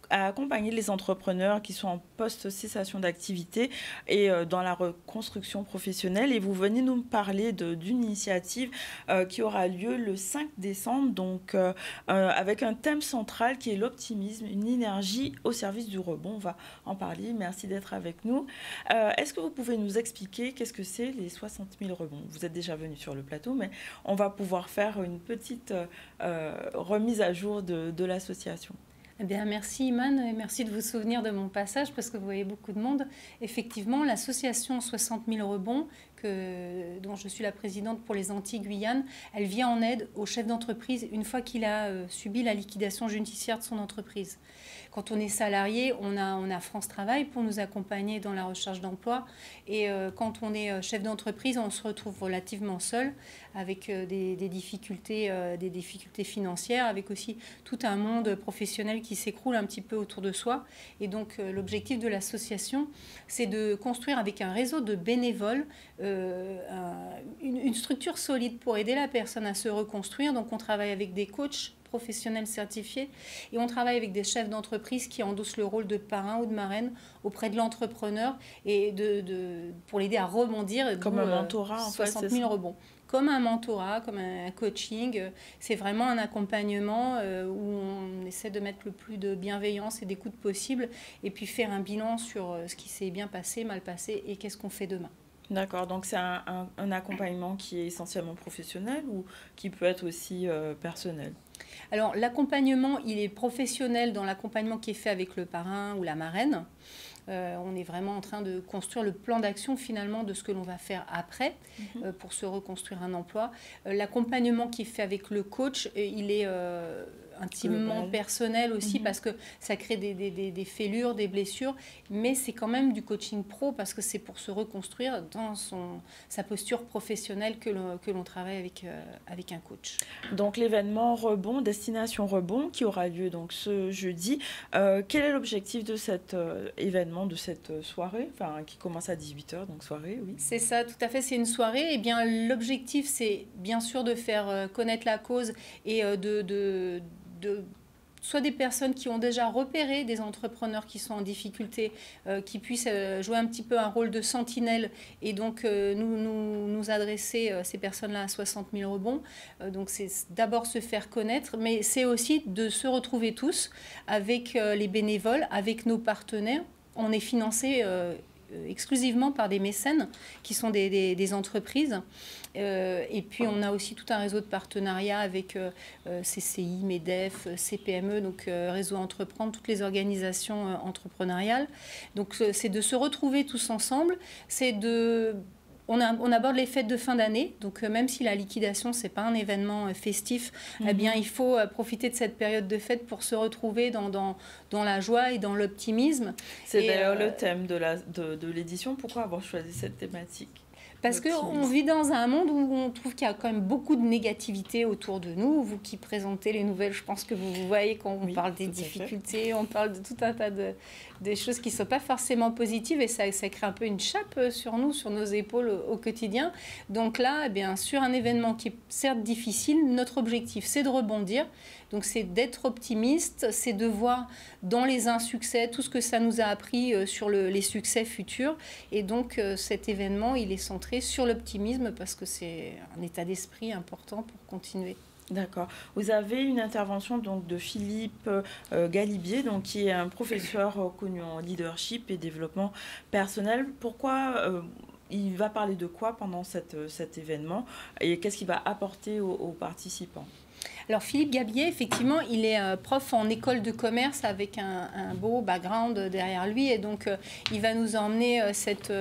Speaker 1: accompagner les entrepreneurs qui sont en post-cessation d'activité et dans la reconstruction professionnelle. Et vous venez nous parler d'une initiative qui aura lieu le 5 décembre, donc avec un thème central qui est l'optimisme, une énergie au service du rebond. On va en parler. Merci d'être avec nous. Est-ce que vous pouvez nous expliquer qu'est-ce que c'est les 60 000 rebonds? Vous êtes déjà venu sur le plateau, mais on va pouvoir faire une petite remise à jour de l'association.
Speaker 13: Eh bien, merci Iman, et merci de vous souvenir de mon passage parce que vous voyez beaucoup de monde. Effectivement, l'association 60 000 rebonds, dont je suis la présidente pour les Antilles-Guyane, elle vient en aide au chef d'entreprise une fois qu'il a subi la liquidation judiciaire de son entreprise. Quand on est salarié, on a France Travail pour nous accompagner dans la recherche d'emploi. Et quand on est chef d'entreprise, on se retrouve relativement seul avec des difficultés financières, avec aussi tout un monde professionnel qui s'écroule un petit peu autour de soi. Et donc, l'objectif de l'association, c'est de construire avec un réseau de bénévoles une structure solide pour aider la personne à se reconstruire. Donc, on travaille avec des coachs professionnels certifiés et on travaille avec des chefs d'entreprise qui endossent le rôle de parrain ou de marraine auprès de l'entrepreneur et pour l'aider à rebondir.
Speaker 1: Comme un mentorat, en fait,
Speaker 13: 60 000 rebonds. Comme un mentorat, comme un coaching. C'est vraiment un accompagnement où on essaie de mettre le plus de bienveillance et d'écoute possible et puis faire un bilan sur ce qui s'est bien passé, mal passé et qu'est-ce qu'on fait demain.
Speaker 1: D'accord, donc c'est un accompagnement qui est essentiellement professionnel ou qui peut être aussi personnel?
Speaker 13: Alors l'accompagnement, il est professionnel dans l'accompagnement qui est fait avec le parrain ou la marraine. On est vraiment en train de construire le plan d'action finalement de ce que l'on va faire après pour se reconstruire un emploi. L'accompagnement qui est fait avec le coach, il est intimement personnel aussi parce que ça crée des fêlures, des blessures, mais c'est quand même du coaching pro parce que c'est pour se reconstruire dans sa posture professionnelle que l'on travaille avec un coach.
Speaker 1: Donc l'événement Rebond, Destination Rebond, qui aura lieu donc ce jeudi. Quel est l'objectif de cet événement, de cette soirée, qui commence à 18h, donc soirée, oui?
Speaker 13: C'est ça, tout à fait, c'est une soirée. Eh bien, l'objectif, c'est bien sûr de faire connaître la cause et soit des personnes qui ont déjà repéré des entrepreneurs qui sont en difficulté, qui puissent jouer un petit peu un rôle de sentinelle et donc nous adresser ces personnes-là à 60 000 rebonds. Donc c'est d'abord se faire connaître, mais c'est aussi de se retrouver tous avec les bénévoles, avec nos partenaires. On est financé exclusivement par des mécènes qui sont des entreprises. Et puis, on a aussi tout un réseau de partenariats avec CCI, MEDEF, CPME, donc Réseau Entreprendre, toutes les organisations entrepreneuriales. Donc, c'est de se retrouver tous ensemble. On aborde les fêtes de fin d'année, donc même si la liquidation, ce n'est pas un événement festif, eh bien, il faut profiter de cette période de fête pour se retrouver dans la joie et dans l'optimisme.
Speaker 1: C'est d'ailleurs le thème de l'édition. Pourquoi avoir choisi cette thématique ?
Speaker 13: Parce qu'on vit dans un monde où on trouve qu'il y a quand même beaucoup de négativité autour de nous. Vous qui présentez les nouvelles, je pense que vous voyez quand on parle des difficultés, on parle de tout un tas de choses qui ne sont pas forcément positives et ça crée un peu une chape sur nous, sur nos épaules au quotidien. Donc là, eh bien, sur un événement qui est certes difficile, notre objectif, c'est de rebondir. Donc c'est d'être optimiste, c'est de voir dans les insuccès tout ce que ça nous a appris sur les succès futurs. Et donc cet événement, il est centré sur l'optimisme parce que c'est un état d'esprit important pour continuer.
Speaker 1: D'accord. Vous avez une intervention donc de Philippe Galibier, donc qui est un professeur connu en leadership et développement personnel. Pourquoi il va parler de quoi pendant cet événement et qu'est-ce qu'il va apporter aux participants ?
Speaker 13: Alors Philippe Gabier, effectivement, il est prof en école de commerce avec un beau background derrière lui et donc il va nous emmener cette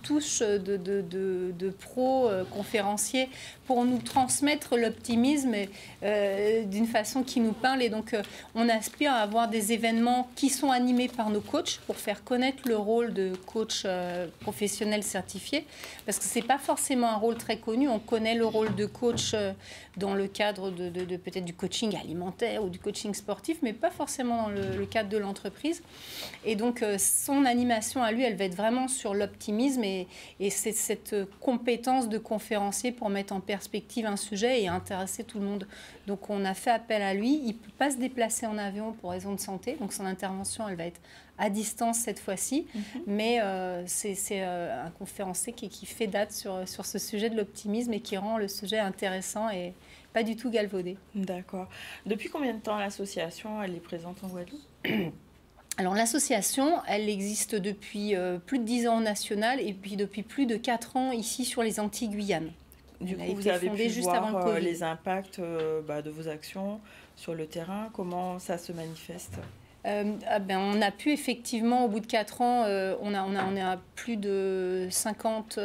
Speaker 13: touche de pro conférencier pour nous transmettre l'optimisme d'une façon qui nous parle. Et donc on aspire à avoir des événements qui sont animés par nos coachs pour faire connaître le rôle de coach professionnel certifié parce que c'est pas forcément un rôle très connu. On connaît le rôle de coach dans le cadre de peut-être du coaching alimentaire ou du coaching sportif, mais pas forcément dans le cadre de l'entreprise. Et donc, son animation à lui, elle va être vraiment sur l'optimisme et c'est cette compétence de conférencier pour mettre en perspective un sujet et intéresser tout le monde. Donc, on a fait appel à lui. Il ne peut pas se déplacer en avion pour raison de santé. Donc, son intervention, elle va être à distance cette fois-ci. Mais c'est un conférencier qui fait date sur ce sujet de l'optimisme et qui rend le sujet intéressant et pas du tout galvaudé.
Speaker 1: D'accord. Depuis combien de temps l'association elle est présente en Guadeloupe?
Speaker 13: Alors l'association, elle existe depuis plus de 10 ans au national et puis depuis plus de 4 ans ici sur les Antilles-Guyane.
Speaker 1: Du coup, vous avez pu voir les impacts de vos actions sur le terrain. Comment ça se manifeste?
Speaker 13: On a pu effectivement, au bout de 4 ans, on a plus de 50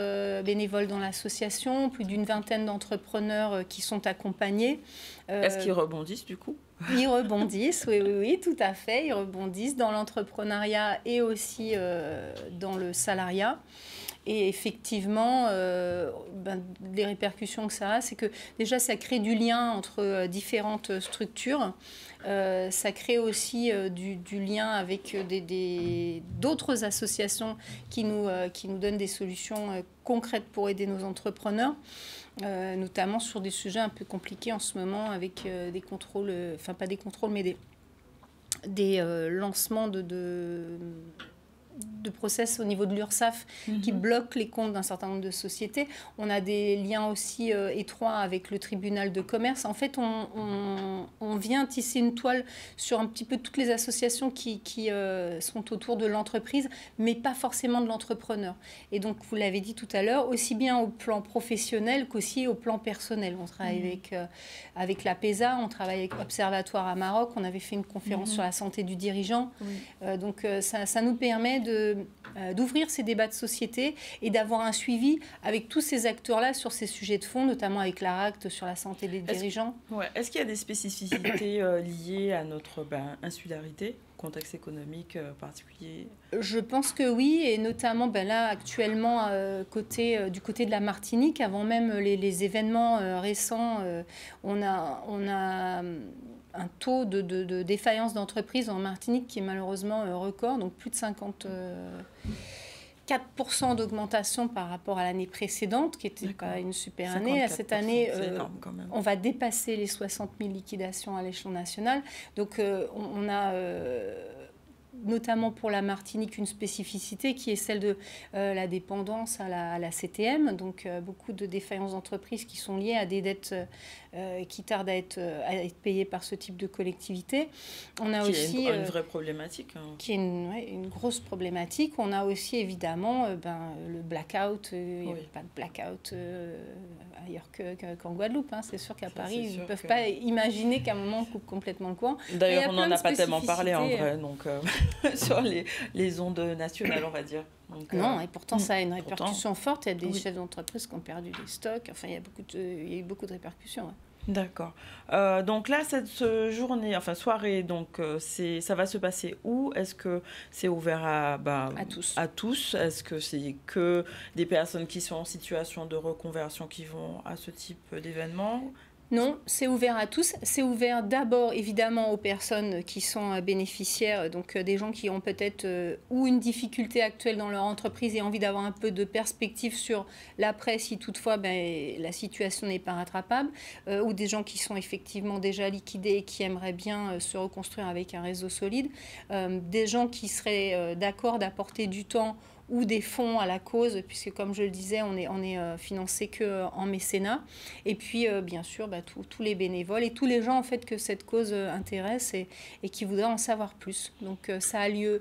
Speaker 13: bénévoles dans l'association, plus d'une vingtaine d'entrepreneurs qui sont accompagnés.
Speaker 1: Est-ce qu'ils rebondissent du coup?
Speaker 13: Ils rebondissent, oui, tout à fait. Ils rebondissent dans l'entrepreneuriat et aussi dans le salariat. Et effectivement, les répercussions que ça a, c'est que déjà, ça crée du lien entre différentes structures. Ça crée aussi du lien avec d'autres associations qui nous donnent des solutions concrètes pour aider nos entrepreneurs, notamment sur des sujets un peu compliqués en ce moment avec des contrôles, enfin pas des contrôles, mais des lancements de process au niveau de l'URSSAF qui bloquent les comptes d'un certain nombre de sociétés. On a des liens aussi étroits avec le tribunal de commerce. En fait, on vient tisser une toile sur un petit peu toutes les associations qui sont autour de l'entreprise, mais pas forcément de l'entrepreneur. Et donc, vous l'avez dit tout à l'heure, aussi bien au plan professionnel qu'aussi au plan personnel. On travaille avec la PESA, on travaille avec Observatoire à Maroc, on avait fait une conférence sur la santé du dirigeant. Donc, ça nous permet d'ouvrir ces débats de société et d'avoir un suivi avec tous ces acteurs-là sur ces sujets de fond, notamment avec l'ARACT sur la santé des dirigeants.
Speaker 1: Est-ce qu'il y a des spécificités liées à notre insularité, contexte économique particulier?
Speaker 13: Je pense que oui, et notamment là actuellement du côté de la Martinique, avant même les événements récents, on a un taux de défaillance d'entreprise en Martinique qui est malheureusement record, donc plus de 54% d'augmentation par rapport à l'année précédente, qui n'était pas une super année. Cette année, on va dépasser les 60 000 liquidations à l'échelon national. Donc on a notamment pour la Martinique une spécificité qui est celle de la dépendance à la CTM, donc beaucoup de défaillances d'entreprises qui sont liées à des dettes qui tardent à être payées par ce type de collectivité. On a aussi
Speaker 1: une vraie problématique.
Speaker 13: Qui est une grosse problématique. On a aussi évidemment le blackout. Il n'y a pas de blackout ailleurs qu'en Guadeloupe. C'est sûr qu'à Paris, ils ne peuvent pas imaginer qu'à un moment on coupe complètement le courant.
Speaker 1: D'ailleurs, on n'en a pas tellement parlé en vrai, donc sur les ondes nationales, on va dire. Donc,
Speaker 13: non, et pourtant ça a une répercussion forte. Il y a des chefs d'entreprise qui ont perdu des stocks. Enfin, il y a eu beaucoup de répercussions.
Speaker 1: D'accord. Donc là, cette soirée, donc ça va se passer où? Est-ce que c'est ouvert à tous? Est-ce que c'est que des personnes qui sont en situation de reconversion qui vont à ce type d'événement?
Speaker 13: Non, c'est ouvert à tous. C'est ouvert d'abord, évidemment, aux personnes qui sont bénéficiaires, donc des gens qui ont peut-être ou une difficulté actuelle dans leur entreprise et envie d'avoir un peu de perspective sur l'après, si toutefois la situation n'est pas rattrapable, ou des gens qui sont effectivement déjà liquidés et qui aimeraient bien se reconstruire avec un réseau solide, des gens qui seraient d'accord d'apporter du temps ou des fonds à la cause, puisque comme je le disais, on est financé qu'en mécénat. Et puis, bien sûr, tous les bénévoles et tous les gens en fait, que cette cause intéresse et qui voudraient en savoir plus. Donc, ça a lieu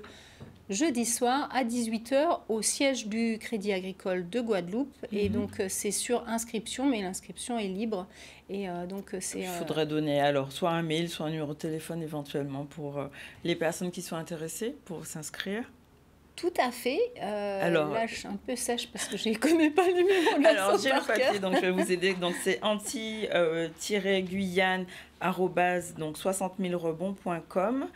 Speaker 13: jeudi soir à 18h au siège du Crédit Agricole de Guadeloupe. Et donc, c'est sur inscription, mais l'inscription est libre. Et donc,
Speaker 1: il faudrait donner alors soit un mail, soit un numéro de téléphone éventuellement pour les personnes qui sont intéressées pour s'inscrire.
Speaker 13: Tout à fait. Alors, là, je suis un peu sèche parce que je ne connais pas le numéro de
Speaker 1: Alors, j'ai le papier, donc je vais vous aider. Donc, c'est anti-guyane donc 60 000rebonds.com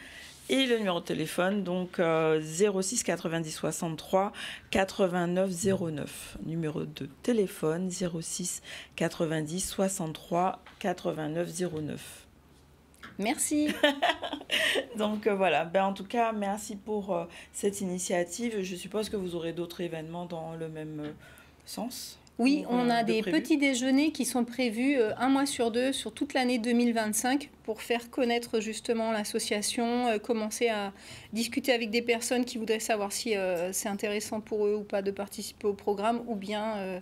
Speaker 1: et le numéro de téléphone, donc 06 90 63 89 09. Numéro de téléphone 06 90 63 89 09.
Speaker 13: Merci.
Speaker 1: Donc voilà, en tout cas, merci pour cette initiative. Je suppose que vous aurez d'autres événements dans le même sens.
Speaker 13: Oui, on a des petits déjeuners qui sont prévus un mois sur deux sur toute l'année 2025 pour faire connaître justement l'association, commencer à discuter avec des personnes qui voudraient savoir si c'est intéressant pour eux ou pas de participer au programme, ou bien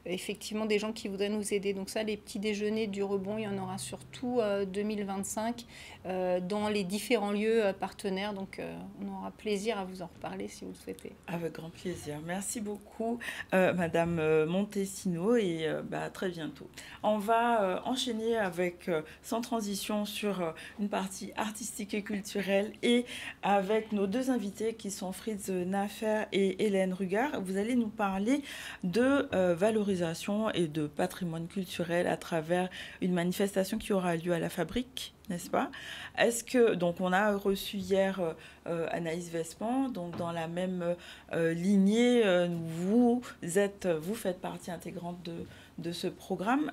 Speaker 13: effectivement des gens qui voudraient nous aider. Donc ça, les petits déjeuners du rebond, il y en aura surtout 2025 dans les différents lieux partenaires. Donc on aura plaisir à vous en reparler si vous le souhaitez.
Speaker 1: Avec grand plaisir. Merci beaucoup Madame Montesino et à très bientôt. On va enchaîner avec sans transition sur une partie artistique et culturelle et avec nos deux invités qui sont Fritz Naffer et Hélène Rugard. Vous allez nous parler de valorisation et de patrimoine culturel à travers une manifestation qui aura lieu à la Fabrique, n'est-ce pas? Est-ce que, donc on a reçu hier Anaïs Vespan, donc dans la même lignée, vous faites partie intégrante de ce programme.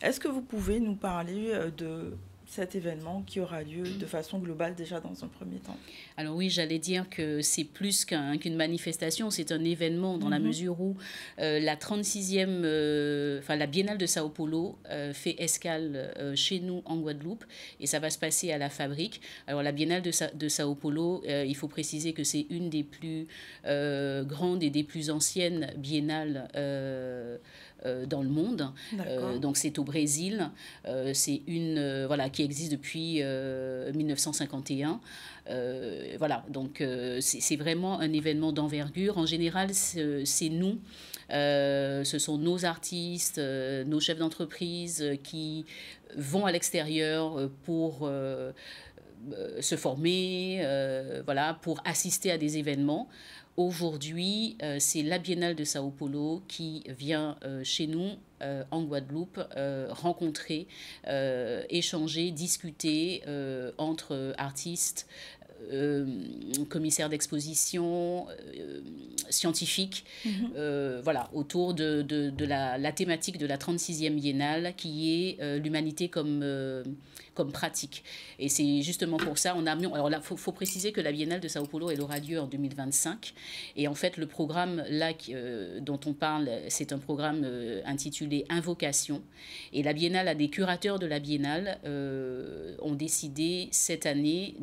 Speaker 1: Est-ce que vous pouvez nous parler de cet événement qui aura lieu de façon globale déjà dans un premier temps?
Speaker 14: Alors oui, j'allais dire que c'est plus qu'une manifestation, c'est un événement dans la mesure où la 36e, la Biennale de Sao Paulo fait escale chez nous en Guadeloupe et ça va se passer à la Fabrique. Alors la Biennale de Sao Paulo, il faut préciser que c'est une des plus grandes et des plus anciennes biennales dans le monde. Donc c'est au Brésil. C'est une qui existe depuis 1951. Donc c'est vraiment un événement d'envergure. En général, c'est nous, ce sont nos artistes, nos chefs d'entreprise qui vont à l'extérieur pour se former, pour assister à des événements. Aujourd'hui, c'est la Biennale de Sao Paulo qui vient chez nous, en Guadeloupe, rencontrer, échanger, discuter entre artistes, commissaires d'exposition, scientifiques, autour de la thématique de la 36e Biennale qui est l'humanité comme pratique. Et c'est justement pour ça, alors là, faut préciser que la Biennale de Sao Paulo, elle aura lieu en 2025. Et en fait, le programme là dont on parle, c'est un programme intitulé Invocation. Et la Biennale, des curateurs de la Biennale ont décidé cette année,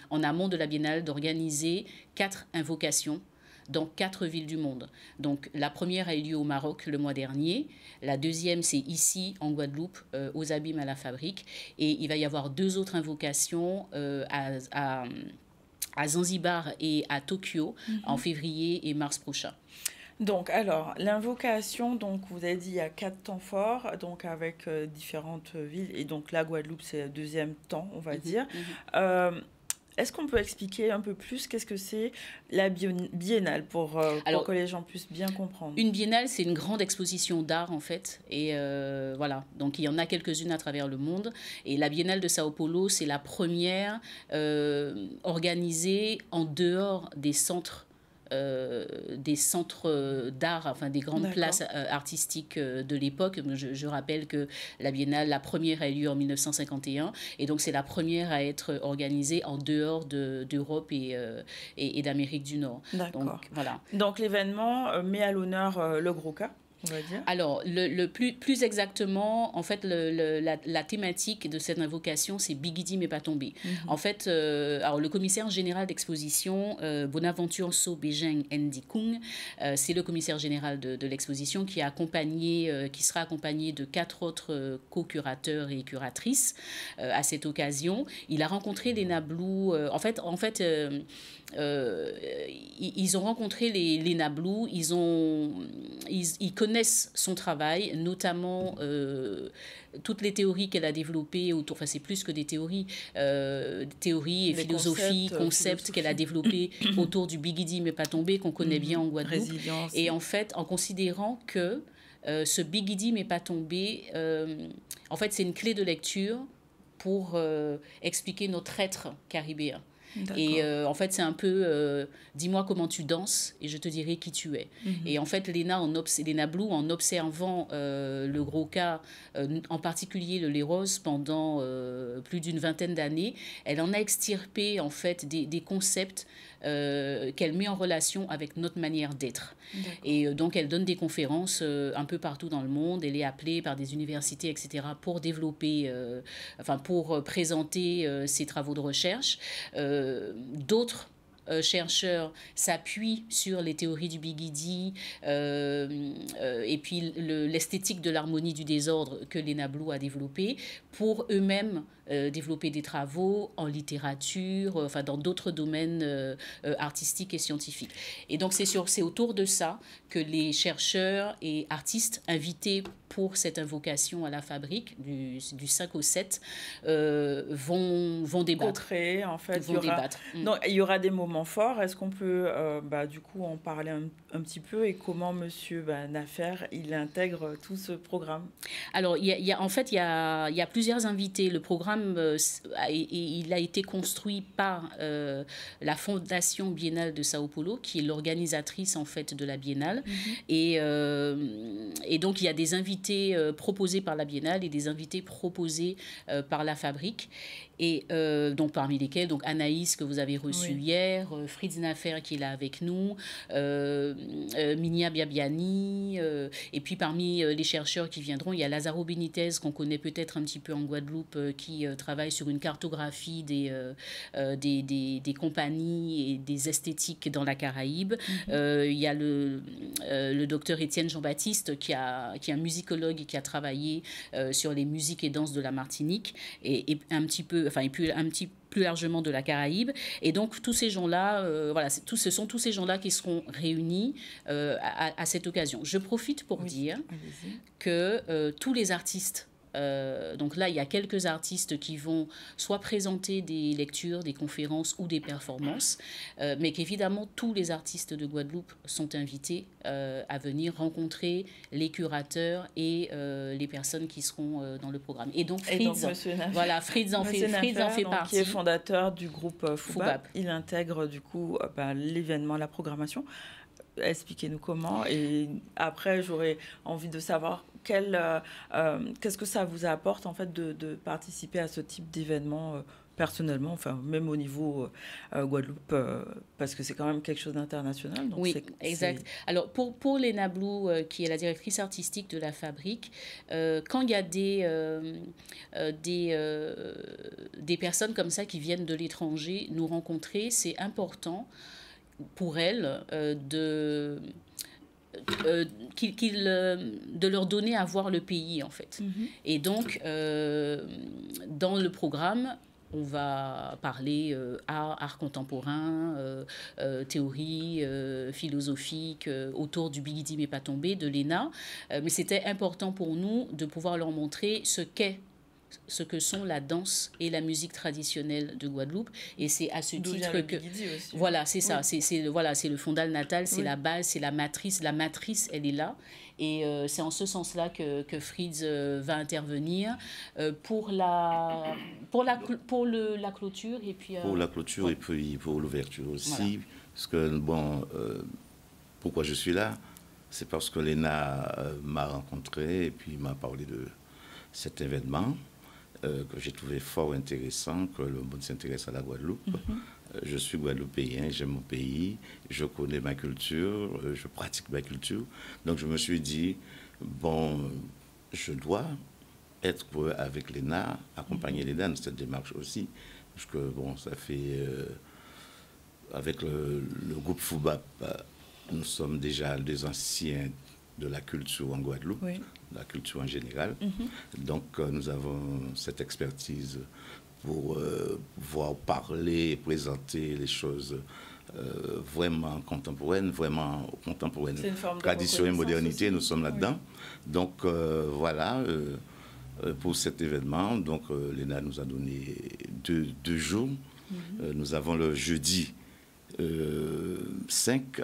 Speaker 14: en amont de la Biennale, d'organiser 4 invocations dans 4 villes du monde. Donc la première a eu lieu au Maroc le mois dernier, la deuxième c'est ici en Guadeloupe, aux Abîmes à la Fabrique, et il va y avoir 2 autres invocations à Zanzibar et à Tokyo en février et mars prochain.
Speaker 1: Donc, alors, l'invocation, donc, vous avez dit, il y a 4 temps forts, donc, avec différentes villes, et donc, la Guadeloupe, c'est le deuxième temps, on va dire. Est-ce qu'on peut expliquer un peu plus qu'est-ce que c'est la biennale pour que les gens puissent bien comprendre?
Speaker 14: Une biennale, c'est une grande exposition d'art, en fait. Et donc il y en a quelques-unes à travers le monde. Et la Biennale de Sao Paulo, c'est la première organisée en dehors des centres d'art, des grandes places artistiques de l'époque. Je rappelle que la Biennale, la première a eu lieu en 1951, et donc c'est la première à être organisée en dehors d'Europe et d'Amérique du Nord.
Speaker 1: Donc l'événement met à l'honneur le gros cas, on va dire.
Speaker 14: Alors, plus exactement, en fait, la thématique de cette invocation, c'est Bigidi mais pas tombé. En fait, alors, le commissaire général d'exposition, Bonaventure So Bejeng Ndi Kung, c'est le commissaire général de l'exposition qui sera accompagné de 4 autres co-curateurs et curatrices à cette occasion. Il a rencontré les Nablous. Ils ont rencontré les Nablous, ils connaissent son travail, notamment toutes les théories qu'elle a développées autour, c'est plus que des théories et concepts qu'elle a développés autour du Bigidi mais pas tombé, qu'on connaît bien en Guadeloupe.
Speaker 1: Résilience.
Speaker 14: Et en fait, en considérant que ce Bigidi mais pas tombé, en fait, c'est une clé de lecture pour expliquer notre être caribéen. Et en fait, c'est un peu dis-moi comment tu danses et je te dirai qui tu es. Et en fait, Léna Blue, en observant le gros cas, en particulier le lait rose, pendant plus d'une vingtaine d'années, elle en a extirpé en fait des concepts qu'elle met en relation avec notre manière d'être. Et donc, elle donne des conférences un peu partout dans le monde. Elle est appelée par des universités, etc., pour développer, pour présenter ses travaux de recherche. D'autres chercheurs s'appuient sur les théories du Bigidi et puis l'esthétique de l'harmonie du désordre que Léna Blue a développée pour eux-mêmes développer des travaux en littérature, dans d'autres domaines artistiques et scientifiques. Et donc, c'est autour de ça que les chercheurs et artistes invités pour cette invocation à la fabrique du 5 au 7 vont débattre.
Speaker 1: Co-créer, en fait. Donc, il y aura des moments forts. Est-ce qu'on peut, du coup, en parler un petit peu et comment Monsieur Nafer, il intègre tout ce programme?
Speaker 14: Alors, il y a plusieurs invités. Le programme, il a été construit par la Fondation Biennale de Sao Paulo, qui est l'organisatrice, en fait, de la Biennale. Et donc, il y a des invités proposés par la Biennale et des invités proposés par la Fabrique. Et donc parmi lesquels Anaïs que vous avez reçue hier, Fritz Nafer qui est là avec nous, Minia Biabiani, et puis parmi les chercheurs qui viendront, il y a Lazaro Benitez qu'on connaît peut-être un petit peu en Guadeloupe, qui travaille sur une cartographie des compagnies et des esthétiques dans la Caraïbe. Il y a le docteur Étienne Jean-Baptiste qui est un musicologue et qui a travaillé sur les musiques et danses de la Martinique et un petit peu plus largement de la Caraïbe. Et donc, tous ces gens-là, ce sont tous ces gens-là qui seront réunis à cette occasion. Je profite pour dire que tous les artistes, donc là, il y a quelques artistes qui vont soit présenter des lectures, des conférences ou des performances, mais qu'évidemment, tous les artistes de Guadeloupe sont invités à venir rencontrer les curateurs et les personnes qui seront dans le programme. Et donc, Fritz en fait partie.
Speaker 1: Qui est fondateur du groupe Foubab. Il intègre du coup l'événement, la programmation. Expliquez-nous comment. Et après, j'aurais envie de savoir qu'est-ce que ça vous apporte en fait de participer à ce type d'événement personnellement, même au niveau Guadeloupe, parce que c'est quand même quelque chose d'international.
Speaker 14: Oui, exact. Alors, pour Léna Blue, qui est la directrice artistique de la Fabrique, quand il y a des personnes comme ça qui viennent de l'étranger nous rencontrer, c'est important pour elles de leur donner à voir le pays, en fait. Et donc, dans le programme, on va parler art contemporain, théorie philosophique autour du Bigidi mais pas tombé de Léna. Mais c'était important pour nous de pouvoir leur montrer ce que sont la danse et la musique traditionnelle de Guadeloupe. Et c'est à ce titre que... Voilà, c'est ça. C'est le fondal natal, c'est la base, c'est la matrice. La matrice, elle est là. Et c'est en ce sens-là que Fritz va intervenir pour la clôture. Et puis,
Speaker 15: pour la clôture et puis pour l'ouverture aussi. Voilà. Parce que, pourquoi je suis là? C'est parce que Léna m'a rencontré et puis m'a parlé de cet événement que j'ai trouvé fort intéressant, que le monde s'intéresse à la Guadeloupe. Je suis guadeloupéen, j'aime mon pays, je connais ma culture, je pratique ma culture. Donc je me suis dit, je dois être avec Léna, accompagner Léna dans cette démarche aussi. Parce que, ça fait... avec le groupe Foubab, nous sommes déjà des anciens de la culture en Guadeloupe, la culture en général. Donc, nous avons cette expertise pour pouvoir parler et présenter les choses vraiment contemporaines, tradition et modernité, nous sommes là-dedans. Donc, voilà, pour cet événement, Léna nous a donné deux jours. Nous avons le jeudi 5,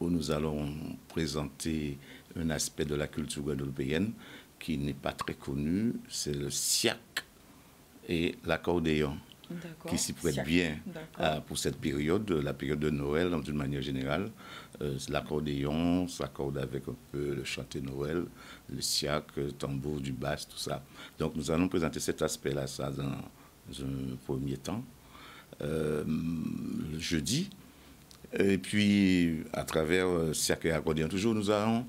Speaker 15: où nous allons présenter un aspect de la culture guadeloupéenne qui n'est pas très connu, c'est le siak et l'accordéon. qui s'y prête bien pour cette période, la période de Noël d'une manière générale. L'accordéon s'accorde avec un peu le chanté Noël, le siac, le tambour, du basse, tout ça. Donc nous allons présenter cet aspect-là, ça, dans un premier temps, le jeudi. Et puis, à travers siac et accordéon, toujours, nous allons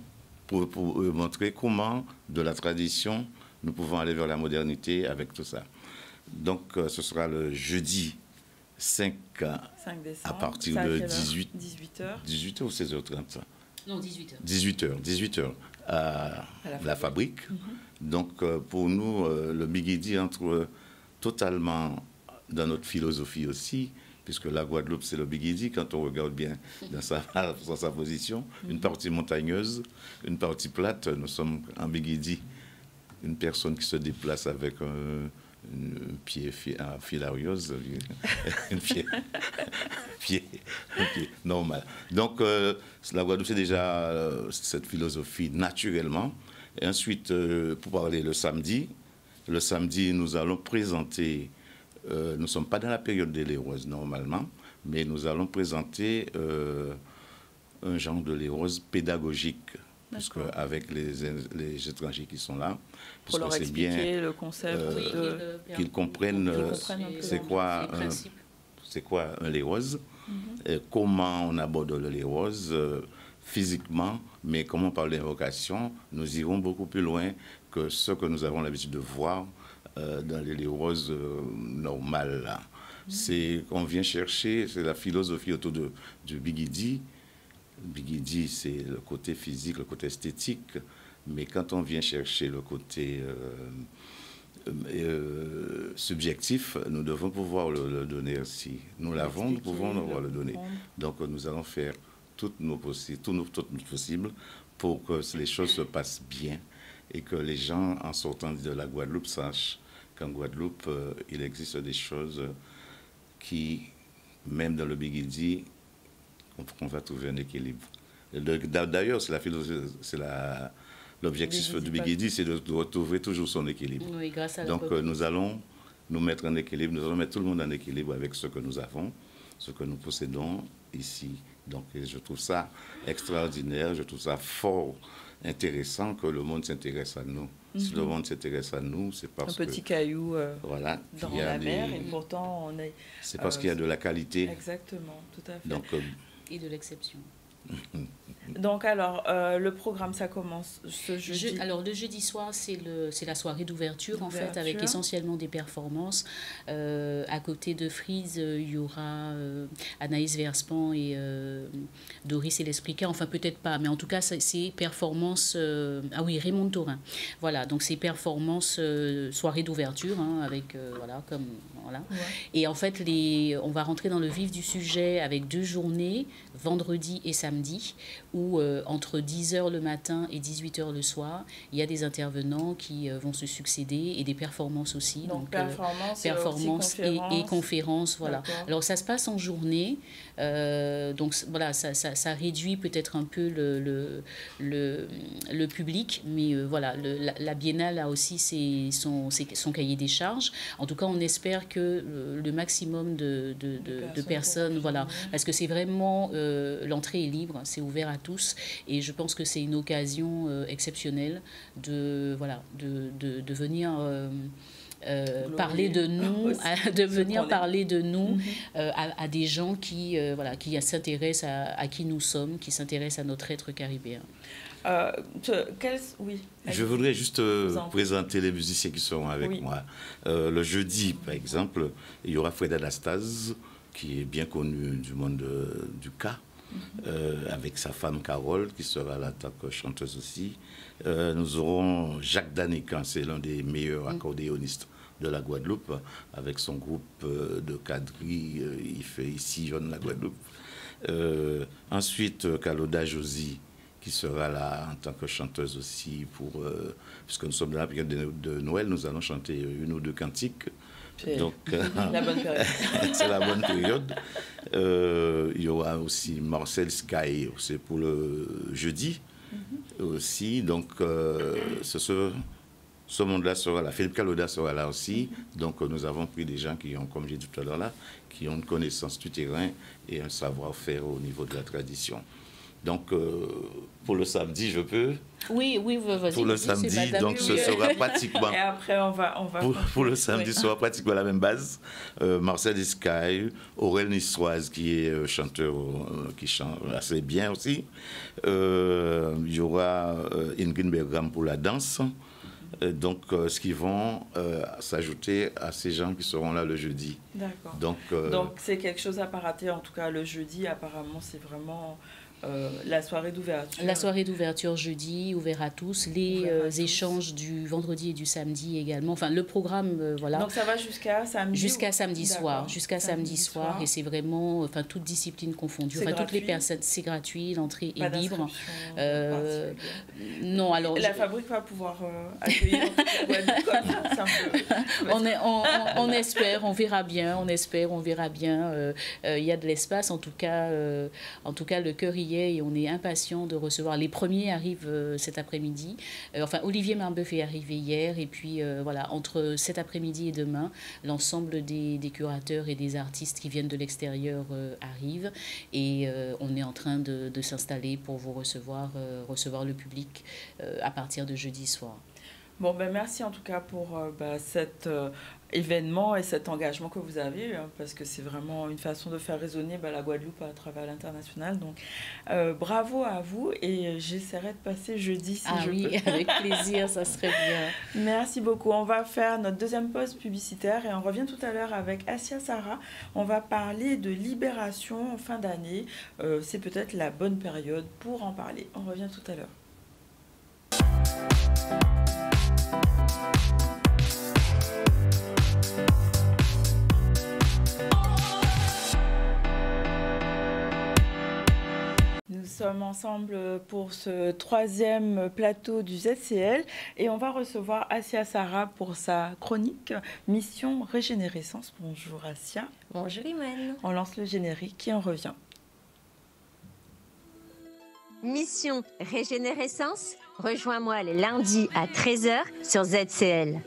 Speaker 15: pour montrer comment, de la tradition, nous pouvons aller vers la modernité avec tout ça. Donc, ce sera le jeudi 5 décembre, à partir de 18h ou 16h30.
Speaker 14: Non, 18h.
Speaker 15: 18h à la fabrique. Donc, pour nous, le Biguidi entre totalement dans notre philosophie aussi, puisque la Guadeloupe, c'est le Biguidi, quand on regarde bien dans sa position, une partie montagneuse, une partie plate. Nous sommes en Biguidi, une personne qui se déplace avec un pied filariose, un pied normal. Donc, la Guadeloupe, c'est déjà cette philosophie naturellement. Et ensuite, pour parler le samedi, nous allons présenter, nous ne sommes pas dans la période des léroses normalement, mais nous allons présenter un genre de lérose pédagogique. Parce qu'avec les étrangers qui sont là,
Speaker 1: pour leur expliquer le concept,
Speaker 15: qu'ils comprennent c'est quoi un lérose, comment on aborde le lérose physiquement, mais comme on parle d'invocation, nous irons beaucoup plus loin que ce que nous avons l'habitude de voir dans les léroses normales. Là. C'est qu'on vient chercher, c'est la philosophie autour du Biguidi. Biguidi, c'est le côté physique, le côté esthétique, mais quand on vient chercher le côté subjectif, nous devons pouvoir le donner aussi. Nous l'avons, nous pouvons pouvoir le donner. Donc nous allons faire tout notre possible pour que les choses se passent bien et que les gens, en sortant de la Guadeloupe, sachent qu'en Guadeloupe, il existe des choses qui, même dans le Biguidi, on va trouver un équilibre. D'ailleurs, l'objectif du Biguidi, c'est de retrouver toujours son équilibre.
Speaker 14: Oui, grâce à
Speaker 15: donc, nous allons nous mettre en équilibre, nous allons mettre tout le monde en équilibre avec ce que nous avons, ce que nous possédons ici. Donc, je trouve ça extraordinaire, je trouve ça fort intéressant que le monde s'intéresse à nous. Si le monde s'intéresse à nous, c'est parce que...
Speaker 1: Un petit caillou
Speaker 15: voilà,
Speaker 1: dans la mer, et pourtant on est...
Speaker 15: C'est parce qu'il y a de la qualité.
Speaker 1: Exactement, tout à fait.
Speaker 15: Donc,
Speaker 14: et de l'exception.
Speaker 1: Donc alors, le programme, ça commence ce jeudi.
Speaker 14: Alors le jeudi soir, c'est la soirée d'ouverture en fait, avec essentiellement des performances. À côté de Frise, il y aura Anaïs Verspan et Doris et l'Esprica. Enfin peut-être pas, mais en tout cas c'est performances. Raymond Taurin. Voilà, donc c'est performances soirée d'ouverture avec voilà. Ouais. Et en fait on va rentrer dans le vif du sujet avec 2 journées, vendredi et samedi, où entre 10h le matin et 18h le soir, il y a des intervenants qui vont se succéder et des performances aussi.
Speaker 1: Donc performances
Speaker 14: et conférences. Voilà. Alors ça se passe en journée, donc voilà, ça réduit peut-être un peu le public, mais voilà, la Biennale a aussi son cahier des charges. En tout cas, on espère que le maximum de personnes, voilà, parce que c'est vraiment, l'entrée est libre, c'est ouvert à tous, et je pense que c'est une occasion exceptionnelle de venir parler de nous, parler de nous à des gens qui s'intéressent à qui nous sommes, qui s'intéressent à notre être caribéen.
Speaker 15: Je voudrais juste présenter les musiciens qui seront avec moi. Le jeudi, par exemple, il y aura Fred Anastase, qui est bien connu du monde du cas, avec sa femme Carole, qui sera là en tant que chanteuse aussi. Nous aurons Jacques Danican, c'est l'un des meilleurs accordéonistes de la Guadeloupe, avec son groupe de quadrilles, il sillonne la Guadeloupe. Ensuite, Kaloda Josie, qui sera là en tant que chanteuse aussi, puisque nous sommes dans la période de Noël, nous allons chanter 1 ou 2 cantiques. Donc,
Speaker 1: la bonne période.
Speaker 15: C'est la bonne période. Il y aura aussi Marcel Sky, c'est pour le jeudi aussi. Donc, ce ce monde-là sera là. Philippe Kaloda sera là aussi. Donc, nous avons pris des gens qui ont, comme j'ai dit tout à l'heure là, qui ont une connaissance du terrain et un savoir-faire au niveau de la tradition. Donc, pour le samedi, je peux.
Speaker 14: Oui, vas-y.
Speaker 15: Pour le samedi, donc ce sera pratiquement.
Speaker 1: Et après, on va
Speaker 15: pour le samedi, ce sera pratiquement la même base. Marcel Iscaille, Aurel Nissoise, qui est chanteur, qui chante assez bien aussi. Il y aura Ingrid Bergam pour la danse. Donc, ce qui vont s'ajouter à ces gens qui seront là le jeudi.
Speaker 1: D'accord.
Speaker 15: Donc,
Speaker 1: c'est quelque chose à pas rater. En tout cas, le jeudi, apparemment, c'est vraiment la soirée d'ouverture.
Speaker 14: La soirée d'ouverture jeudi, ouvert à tous. Les échanges du vendredi et du samedi également. Enfin, le programme, voilà.
Speaker 1: Donc, ça va jusqu'à samedi.
Speaker 14: Jusqu'à samedi soir. Jusqu'à samedi soir. Et c'est vraiment, enfin, toutes disciplines confondues. Enfin, toutes les personnes, c'est gratuit, l'entrée est libre. Non, alors.
Speaker 1: La fabrique va pouvoir accueillir
Speaker 14: on espère, on verra bien. On espère, on verra bien. Il y a de l'espace, en tout cas, le cœur y est. Et on est impatient de recevoir. Les premiers arrivent cet après-midi. Enfin, Olivier Marbeuf est arrivé hier. Et puis, voilà, entre cet après-midi et demain, l'ensemble des curateurs et des artistes qui viennent de l'extérieur arrivent. Et on est en train de s'installer pour vous recevoir le public à partir de jeudi soir.
Speaker 1: Bon, merci en tout cas pour cet événement et cet engagement que vous avez, parce que c'est vraiment une façon de faire résonner la Guadeloupe à travers l'international. Donc, bravo à vous et j'essaierai de passer jeudi si je peux.
Speaker 14: Avec plaisir, ça serait bien.
Speaker 1: Merci beaucoup. On va faire notre deuxième pause publicitaire et on revient tout à l'heure avec Assia Sarah. On va parler de libération en fin d'année. C'est peut-être la bonne période pour en parler. On revient tout à l'heure. Nous sommes ensemble pour ce troisième plateau du ZCL et on va recevoir Assia Sarah pour sa chronique Mission Régénérescence. Bonjour Assia.
Speaker 16: Bonjour Imane.
Speaker 1: On lance le générique et on revient.
Speaker 16: Mission Régénérescence, rejoins-moi les lundis à 13h sur ZCL.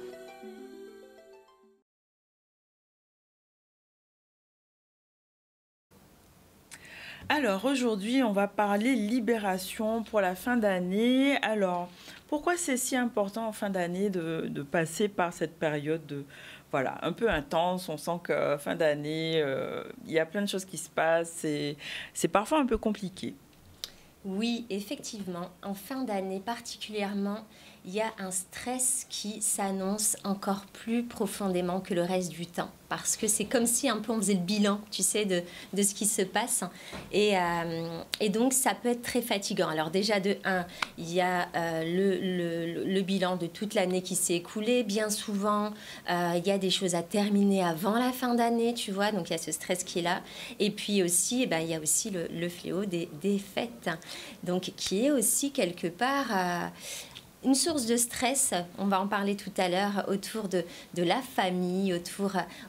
Speaker 1: Alors aujourd'hui, on va parler libération pour la fin d'année. Alors, pourquoi c'est si important en fin d'année de passer par cette période un peu intense? On sent que fin d'année, il y a plein de choses qui se passent et c'est parfois un peu compliqué.
Speaker 16: Oui, effectivement, en fin d'année particulièrement, il y a un stress qui s'annonce encore plus profondément que le reste du temps. Parce que c'est comme si un peu on faisait le bilan, tu sais, de ce qui se passe. Et donc, ça peut être très fatigant. Alors déjà, de 1, il y a le bilan de toute l'année qui s'est écoulée. Bien souvent, il y a des choses à terminer avant la fin d'année, tu vois. Donc, il y a ce stress qui est là. Et puis aussi, il y a aussi le fléau des fêtes. Donc, qui est aussi quelque part... une source de stress, on va en parler tout à l'heure, autour de la famille,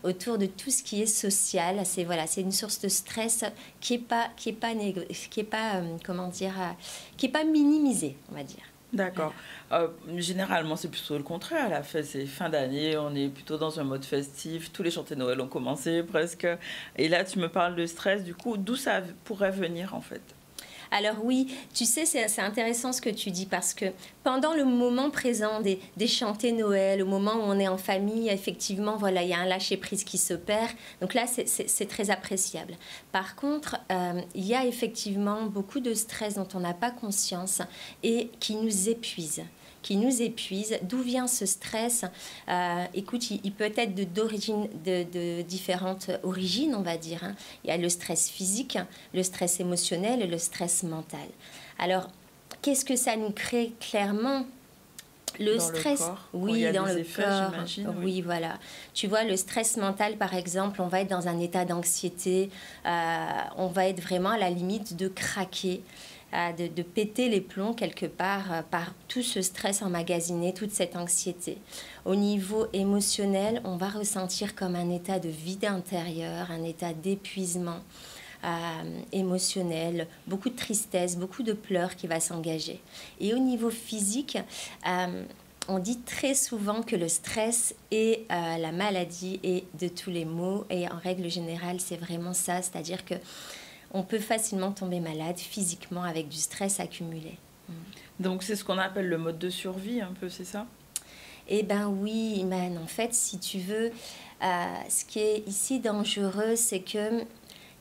Speaker 16: autour de tout ce qui est social. C'est une source de stress qui est pas minimisée, on va dire.
Speaker 1: D'accord. Généralement, c'est plutôt le contraire. La fête, c'est fin d'année, on est plutôt dans un mode festif. Tous les chants de Noël ont commencé presque. Et là, tu me parles de stress. Du coup, d'où ça pourrait venir en fait?
Speaker 16: Alors oui, tu sais, c'est intéressant ce que tu dis parce que pendant le moment présent des chantés Noël, au moment où on est en famille, effectivement, il y a un lâcher-prise qui s'opère. Donc là, c'est très appréciable. Par contre, il y a effectivement beaucoup de stress dont on n'a pas conscience et qui nous épuise. D'où vient ce stress? Écoute, il peut être de différentes origines, on va dire. Il y a le stress physique, le stress émotionnel et le stress mental. Alors, qu'est-ce que ça nous crée clairement? Le stress, oui, dans le corps. Oui, voilà. Tu vois, le stress mental, par exemple, on va être dans un état d'anxiété, on va être vraiment à la limite de craquer. De péter les plombs quelque part par tout ce stress emmagasiné, toute cette anxiété. Au niveau émotionnel, on va ressentir comme un état de vide intérieur, un état d'épuisement émotionnel, beaucoup de tristesse, beaucoup de pleurs qui va s'engager. Et au niveau physique, on dit très souvent que le stress est la maladie et de tous les maux. Et en règle générale, c'est vraiment ça. C'est-à-dire que on peut facilement tomber malade physiquement avec du stress accumulé.
Speaker 1: Donc c'est ce qu'on appelle le mode de survie, un peu, c'est ça?
Speaker 16: Eh bien oui, Iman. En fait, si tu veux, ce qui est ici dangereux, c'est que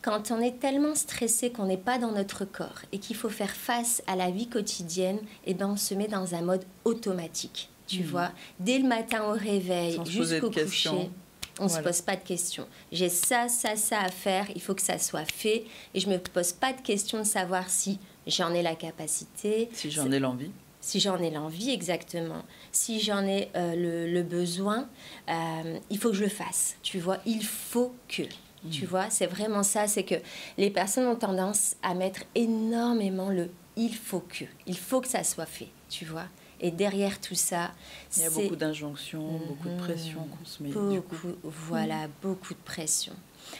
Speaker 16: quand on est tellement stressé qu'on n'est pas dans notre corps et qu'il faut faire face à la vie quotidienne, eh ben on se met dans un mode automatique, tu vois. Dès le matin au réveil jusqu'au coucher, on ne se pose pas de questions. J'ai ça à faire, il faut que ça soit fait. Et je ne me pose pas de questions de savoir si j'en ai la capacité.
Speaker 1: Si j'en ai l'envie.
Speaker 16: Si j'en ai l'envie, exactement. Si j'en ai le besoin, il faut que je le fasse, tu vois. Il faut que... Tu vois, c'est vraiment ça, c'est que les personnes ont tendance à mettre énormément le « il faut que ça soit fait », tu vois. Et derrière tout ça,
Speaker 1: il y a beaucoup d'injonctions, beaucoup de pression qu'on se met.
Speaker 16: Beaucoup de pression.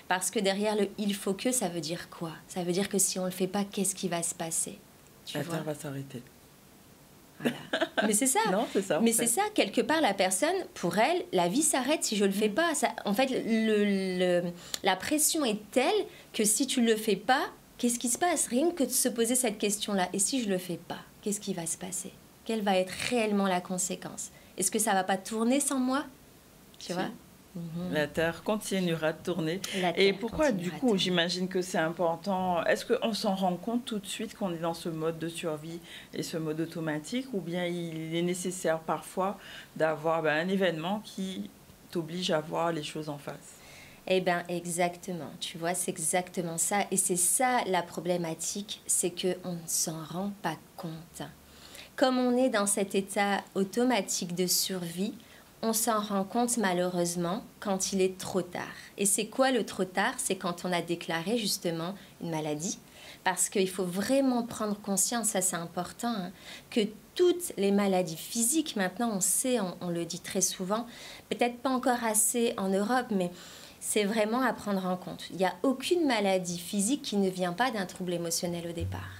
Speaker 16: Parce que derrière le « il faut que », ça veut dire quoi? Ça veut dire que si on ne le fait pas, qu'est-ce qui va se passer?
Speaker 1: La Terre va s'arrêter.
Speaker 16: Voilà. Mais c'est ça.
Speaker 1: Non, c'est ça.
Speaker 16: Mais c'est ça, quelque part, la personne, pour elle, la vie s'arrête si je ne le fais pas. Ça, en fait, la pression est telle que si tu ne le fais pas, qu'est-ce qui se passe? Rien que de se poser cette question-là. Et si je ne le fais pas, qu'est-ce qui va se passer? Quelle va être réellement la conséquence? Est-ce que ça ne va pas tourner sans moi? Tu vois?
Speaker 1: La Terre continuera de tourner. Et pourquoi, du coup, j'imagine que c'est important. Est-ce qu'on s'en rend compte tout de suite qu'on est dans ce mode de survie et ce mode automatique, ou bien il est nécessaire parfois d'avoir un événement qui t'oblige à voir les choses en face?
Speaker 16: Eh bien, exactement. Tu vois, c'est exactement ça. Et c'est ça la problématique, c'est qu'on ne s'en rend pas compte. Comme on est dans cet état automatique de survie, on s'en rend compte malheureusement quand il est trop tard. Et c'est quoi le trop tard? C'est quand on a déclaré justement une maladie. Parce qu'il faut vraiment prendre conscience, ça c'est important, hein, que toutes les maladies physiques, maintenant on sait, on le dit très souvent, peut-être pas encore assez en Europe, mais c'est vraiment à prendre en compte. Il n'y a aucune maladie physique qui ne vient pas d'un trouble émotionnel au départ.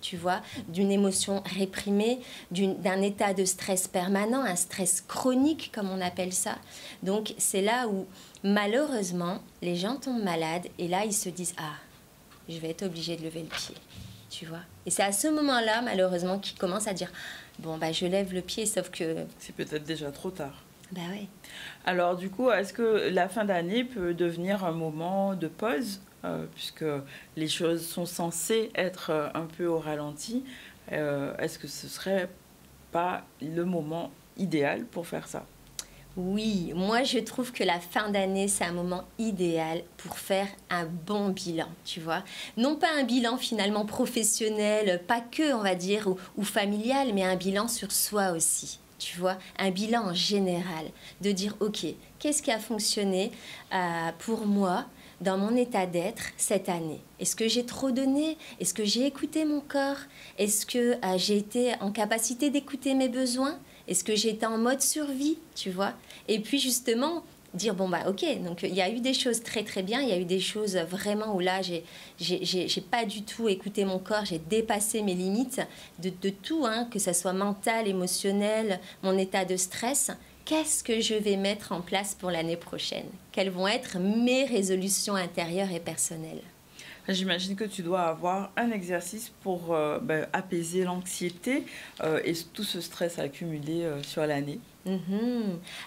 Speaker 16: Tu vois, d'une émotion réprimée, d'un état de stress permanent, un stress chronique, comme on appelle ça. Donc, c'est là où, malheureusement, les gens tombent malades et là, ils se disent « Ah, je vais être obligé de lever le pied. » Tu vois. Et c'est à ce moment-là, malheureusement, qu'ils commencent à dire « Bon, je lève le pied, sauf que... »
Speaker 1: C'est peut-être déjà trop tard.
Speaker 16: Bah oui.
Speaker 1: Alors, du coup, est-ce que la fin d'année peut devenir un moment de pause puisque les choses sont censées être un peu au ralenti, est-ce que ce serait pas le moment idéal pour faire ça?
Speaker 16: Oui, moi je trouve que la fin d'année, c'est un moment idéal pour faire un bon bilan, tu vois. Non pas un bilan finalement professionnel, pas que, on va dire, ou familial, mais un bilan sur soi aussi. Tu vois, un bilan en général, de dire, ok, qu'est-ce qui a fonctionné pour moi dans mon état d'être cette année? Est-ce que j'ai trop donné? Est-ce que j'ai écouté mon corps? Est-ce que j'ai été en capacité d'écouter mes besoins? Est-ce que j'ai été en mode survie, tu vois? Et puis justement, dire, bon, ok, donc il y a eu des choses très très bien, il y a eu des choses vraiment où là, j'ai pas du tout écouté mon corps, j'ai dépassé mes limites de tout, hein, que ce soit mental, émotionnel, mon état de stress. Qu'est-ce que je vais mettre en place pour l'année prochaine? Quelles vont être mes résolutions intérieures et personnelles?
Speaker 1: J'imagine que tu dois avoir un exercice pour apaiser l'anxiété et tout ce stress accumulé sur l'année.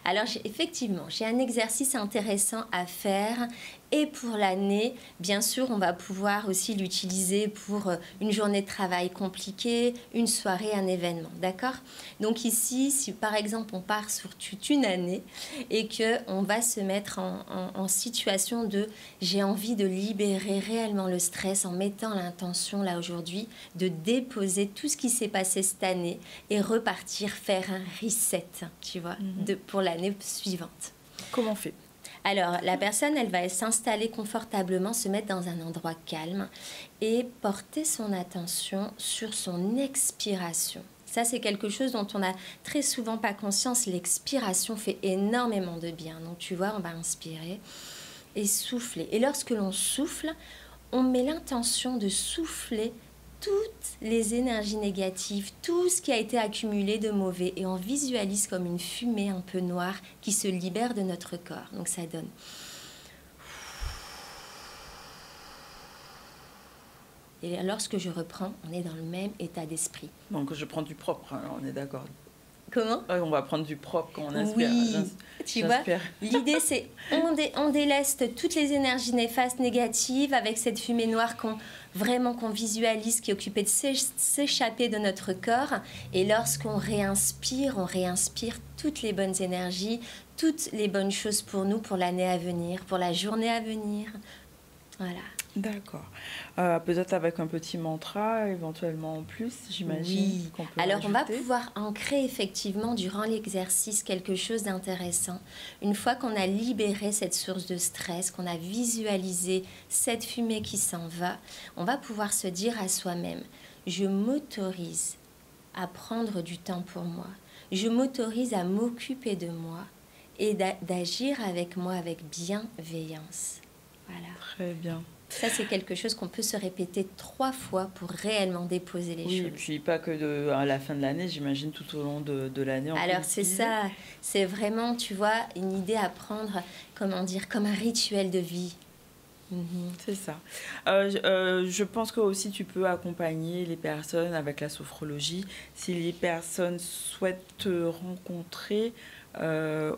Speaker 16: Alors, effectivement, j'ai un exercice intéressant à faire. Et pour l'année, bien sûr, on va pouvoir aussi l'utiliser pour une journée de travail compliquée, une soirée, un événement, d'accord? Donc ici, si par exemple on part sur toute une année et qu'on va se mettre en situation de j'ai envie de libérer réellement le stress en mettant l'intention là aujourd'hui de déposer tout ce qui s'est passé cette année et repartir faire un reset, tu vois, pour l'année suivante.
Speaker 1: Comment on fait?
Speaker 16: Alors, la personne, elle va s'installer confortablement, se mettre dans un endroit calme et porter son attention sur son expiration. Ça, c'est quelque chose dont on n'a très souvent pas conscience. L'expiration fait énormément de bien. Donc, tu vois, on va inspirer et souffler. Et lorsque l'on souffle, on met l'intention de souffler toutes les énergies négatives, tout ce qui a été accumulé de mauvais, et on visualise comme une fumée un peu noire qui se libère de notre corps. Donc ça donne. Et lorsque je reprends, on est dans le même état d'esprit.
Speaker 1: Donc je prends du propre, alors on est d'accord.
Speaker 16: Comment?
Speaker 1: On va prendre du propre quand on inspire.
Speaker 16: Oui, tu vois, l'idée c'est on déleste toutes les énergies néfastes, négatives, avec cette fumée noire qu'on visualise, qui est occupée de s'échapper de notre corps. Et lorsqu'on réinspire, on réinspire toutes les bonnes énergies, toutes les bonnes choses pour nous, pour l'année à venir, pour la journée à venir. Voilà.
Speaker 1: D'accord. Peut-être avec un petit mantra, éventuellement en plus, j'imagine.
Speaker 16: Oui. Alors, on va pouvoir ancrer effectivement durant l'exercice quelque chose d'intéressant. Une fois qu'on a libéré cette source de stress, qu'on a visualisé cette fumée qui s'en va, on va pouvoir se dire à soi-même, je m'autorise à prendre du temps pour moi. Je m'autorise à m'occuper de moi et d'agir avec moi avec bienveillance. Voilà.
Speaker 1: Très bien.
Speaker 16: Ça, c'est quelque chose qu'on peut se répéter 3 fois pour réellement déposer les choses.
Speaker 1: Et puis pas que à la fin de l'année, j'imagine tout au long de l'année.
Speaker 16: Alors c'est ça, c'est vraiment, tu vois, une idée à prendre, comment dire, comme un rituel de vie.
Speaker 1: C'est ça. Je pense que aussi tu peux accompagner les personnes avec la sophrologie si les personnes souhaitent te rencontrer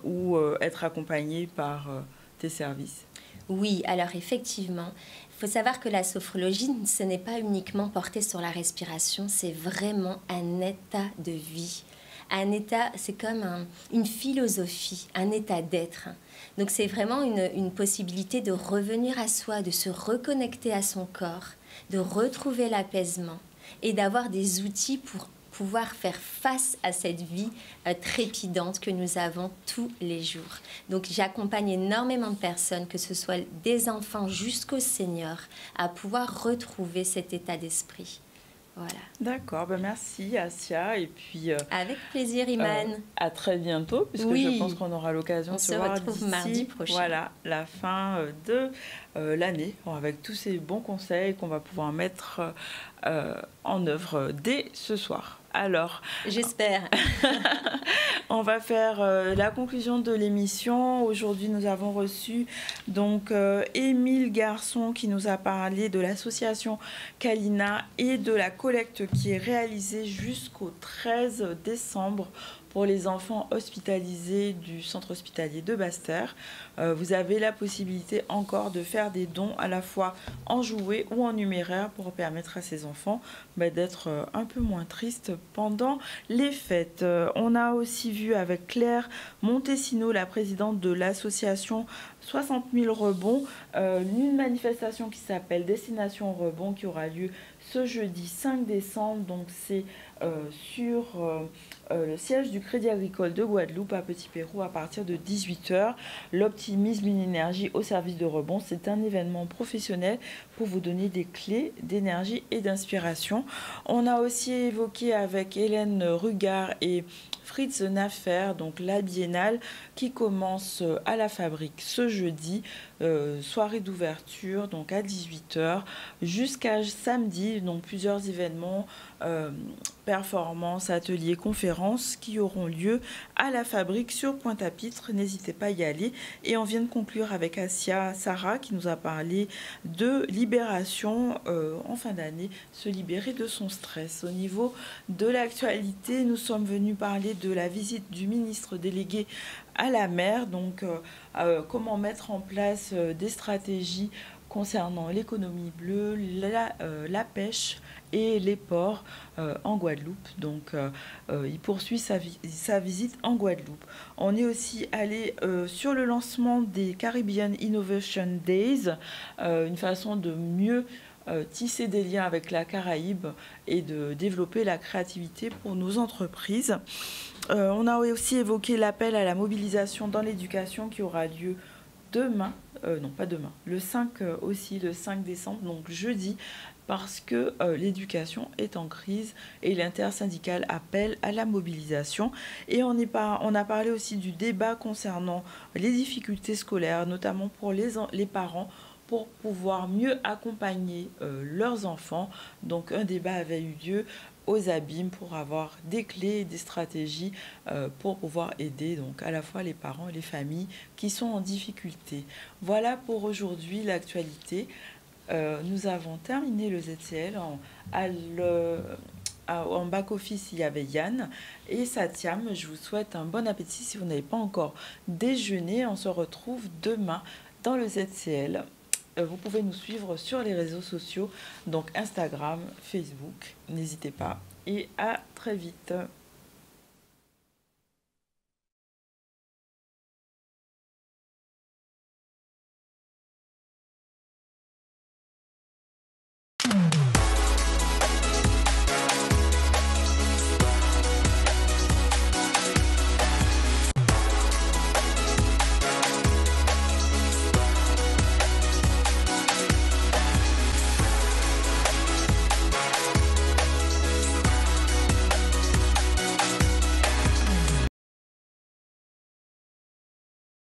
Speaker 1: ou être accompagnées par tes services.
Speaker 16: Oui, alors effectivement, il faut savoir que la sophrologie, ce n'est pas uniquement porté sur la respiration, c'est vraiment un état de vie. Un état, c'est comme une philosophie, un état d'être. Donc c'est vraiment une possibilité de revenir à soi, de se reconnecter à son corps, de retrouver l'apaisement et d'avoir des outils pour pouvoir faire face à cette vie trépidante que nous avons tous les jours. Donc j'accompagne énormément de personnes, que ce soit des enfants jusqu'aux seniors, à pouvoir retrouver cet état d'esprit. Voilà.
Speaker 1: D'accord, merci Assia. Et puis,
Speaker 16: avec plaisir, Iman.
Speaker 1: À très bientôt, puisque je pense qu'on aura l'occasion de se voir
Speaker 16: retrouve mardi prochain.
Speaker 1: Voilà, la fin de l'année, avec tous ces bons conseils qu'on va pouvoir mettre en œuvre dès ce soir. Alors,
Speaker 16: j'espère.
Speaker 1: On va faire la conclusion de l'émission. Aujourd'hui, nous avons reçu donc Émile Garçon qui nous a parlé de l'association Kalina et de la collecte qui est réalisée jusqu'au 13 décembre pour les enfants hospitalisés du centre hospitalier de Basse-Terre. Vous avez la possibilité encore de faire des dons à la fois en jouets ou en numéraire pour permettre à ces enfants d'être un peu moins tristes pendant les fêtes. On a aussi vu avec Claire Montesino, la présidente de l'association 60 000 rebonds, une manifestation qui s'appelle Destination Rebond qui aura lieu ce jeudi 5 décembre. Donc c'est sur le siège du Crédit Agricole de Guadeloupe à Petit-Pérou à partir de 18h. L'optimisme, une énergie au service de rebond, c'est un événement professionnel pour vous donner des clés d'énergie et d'inspiration. On a aussi évoqué avec Hélène Rugard et Fritz Naffer, donc la biennale qui commence à la Fabrique ce jeudi, soirée d'ouverture donc à 18h jusqu'à samedi, donc plusieurs événements, performances, ateliers, conférences qui auront lieu à la Fabrique sur Pointe-à-Pitre. N'hésitez pas à y aller. Et on vient de conclure avec Assia Sarah qui nous a parlé de libération en fin d'année, se libérer de son stress. Au niveau de l'actualité, nous sommes venus parler de la visite du ministre délégué à la mer, donc comment mettre en place des stratégies concernant l'économie bleue, la pêche et les ports en Guadeloupe. Donc, il poursuit sa visite en Guadeloupe. On est aussi allé sur le lancement des Caribbean Innovation Days, une façon de mieux tisser des liens avec la Caraïbe et de développer la créativité pour nos entreprises. On a aussi évoqué l'appel à la mobilisation dans l'éducation qui aura lieu demain, non pas demain, le 5 décembre, donc jeudi, parce que l'éducation est en crise et l'intersyndicale appelle à la mobilisation. Et on a parlé aussi du débat concernant les difficultés scolaires, notamment pour les parents. pour pouvoir mieux accompagner leurs enfants. Donc un débat avait eu lieu aux abîmes pour avoir des clés et des stratégies pour pouvoir aider donc à la fois les parents et les familles qui sont en difficulté. Voilà pour aujourd'hui l'actualité. Nous avons terminé le ZCL. En back-office, il y avait Yann et Satyam. Je vous souhaite un bon appétit si vous n'avez pas encore déjeuné. On se retrouve demain dans le ZCL. Vous pouvez nous suivre sur les réseaux sociaux, donc Instagram, Facebook. N'hésitez pas et à très vite.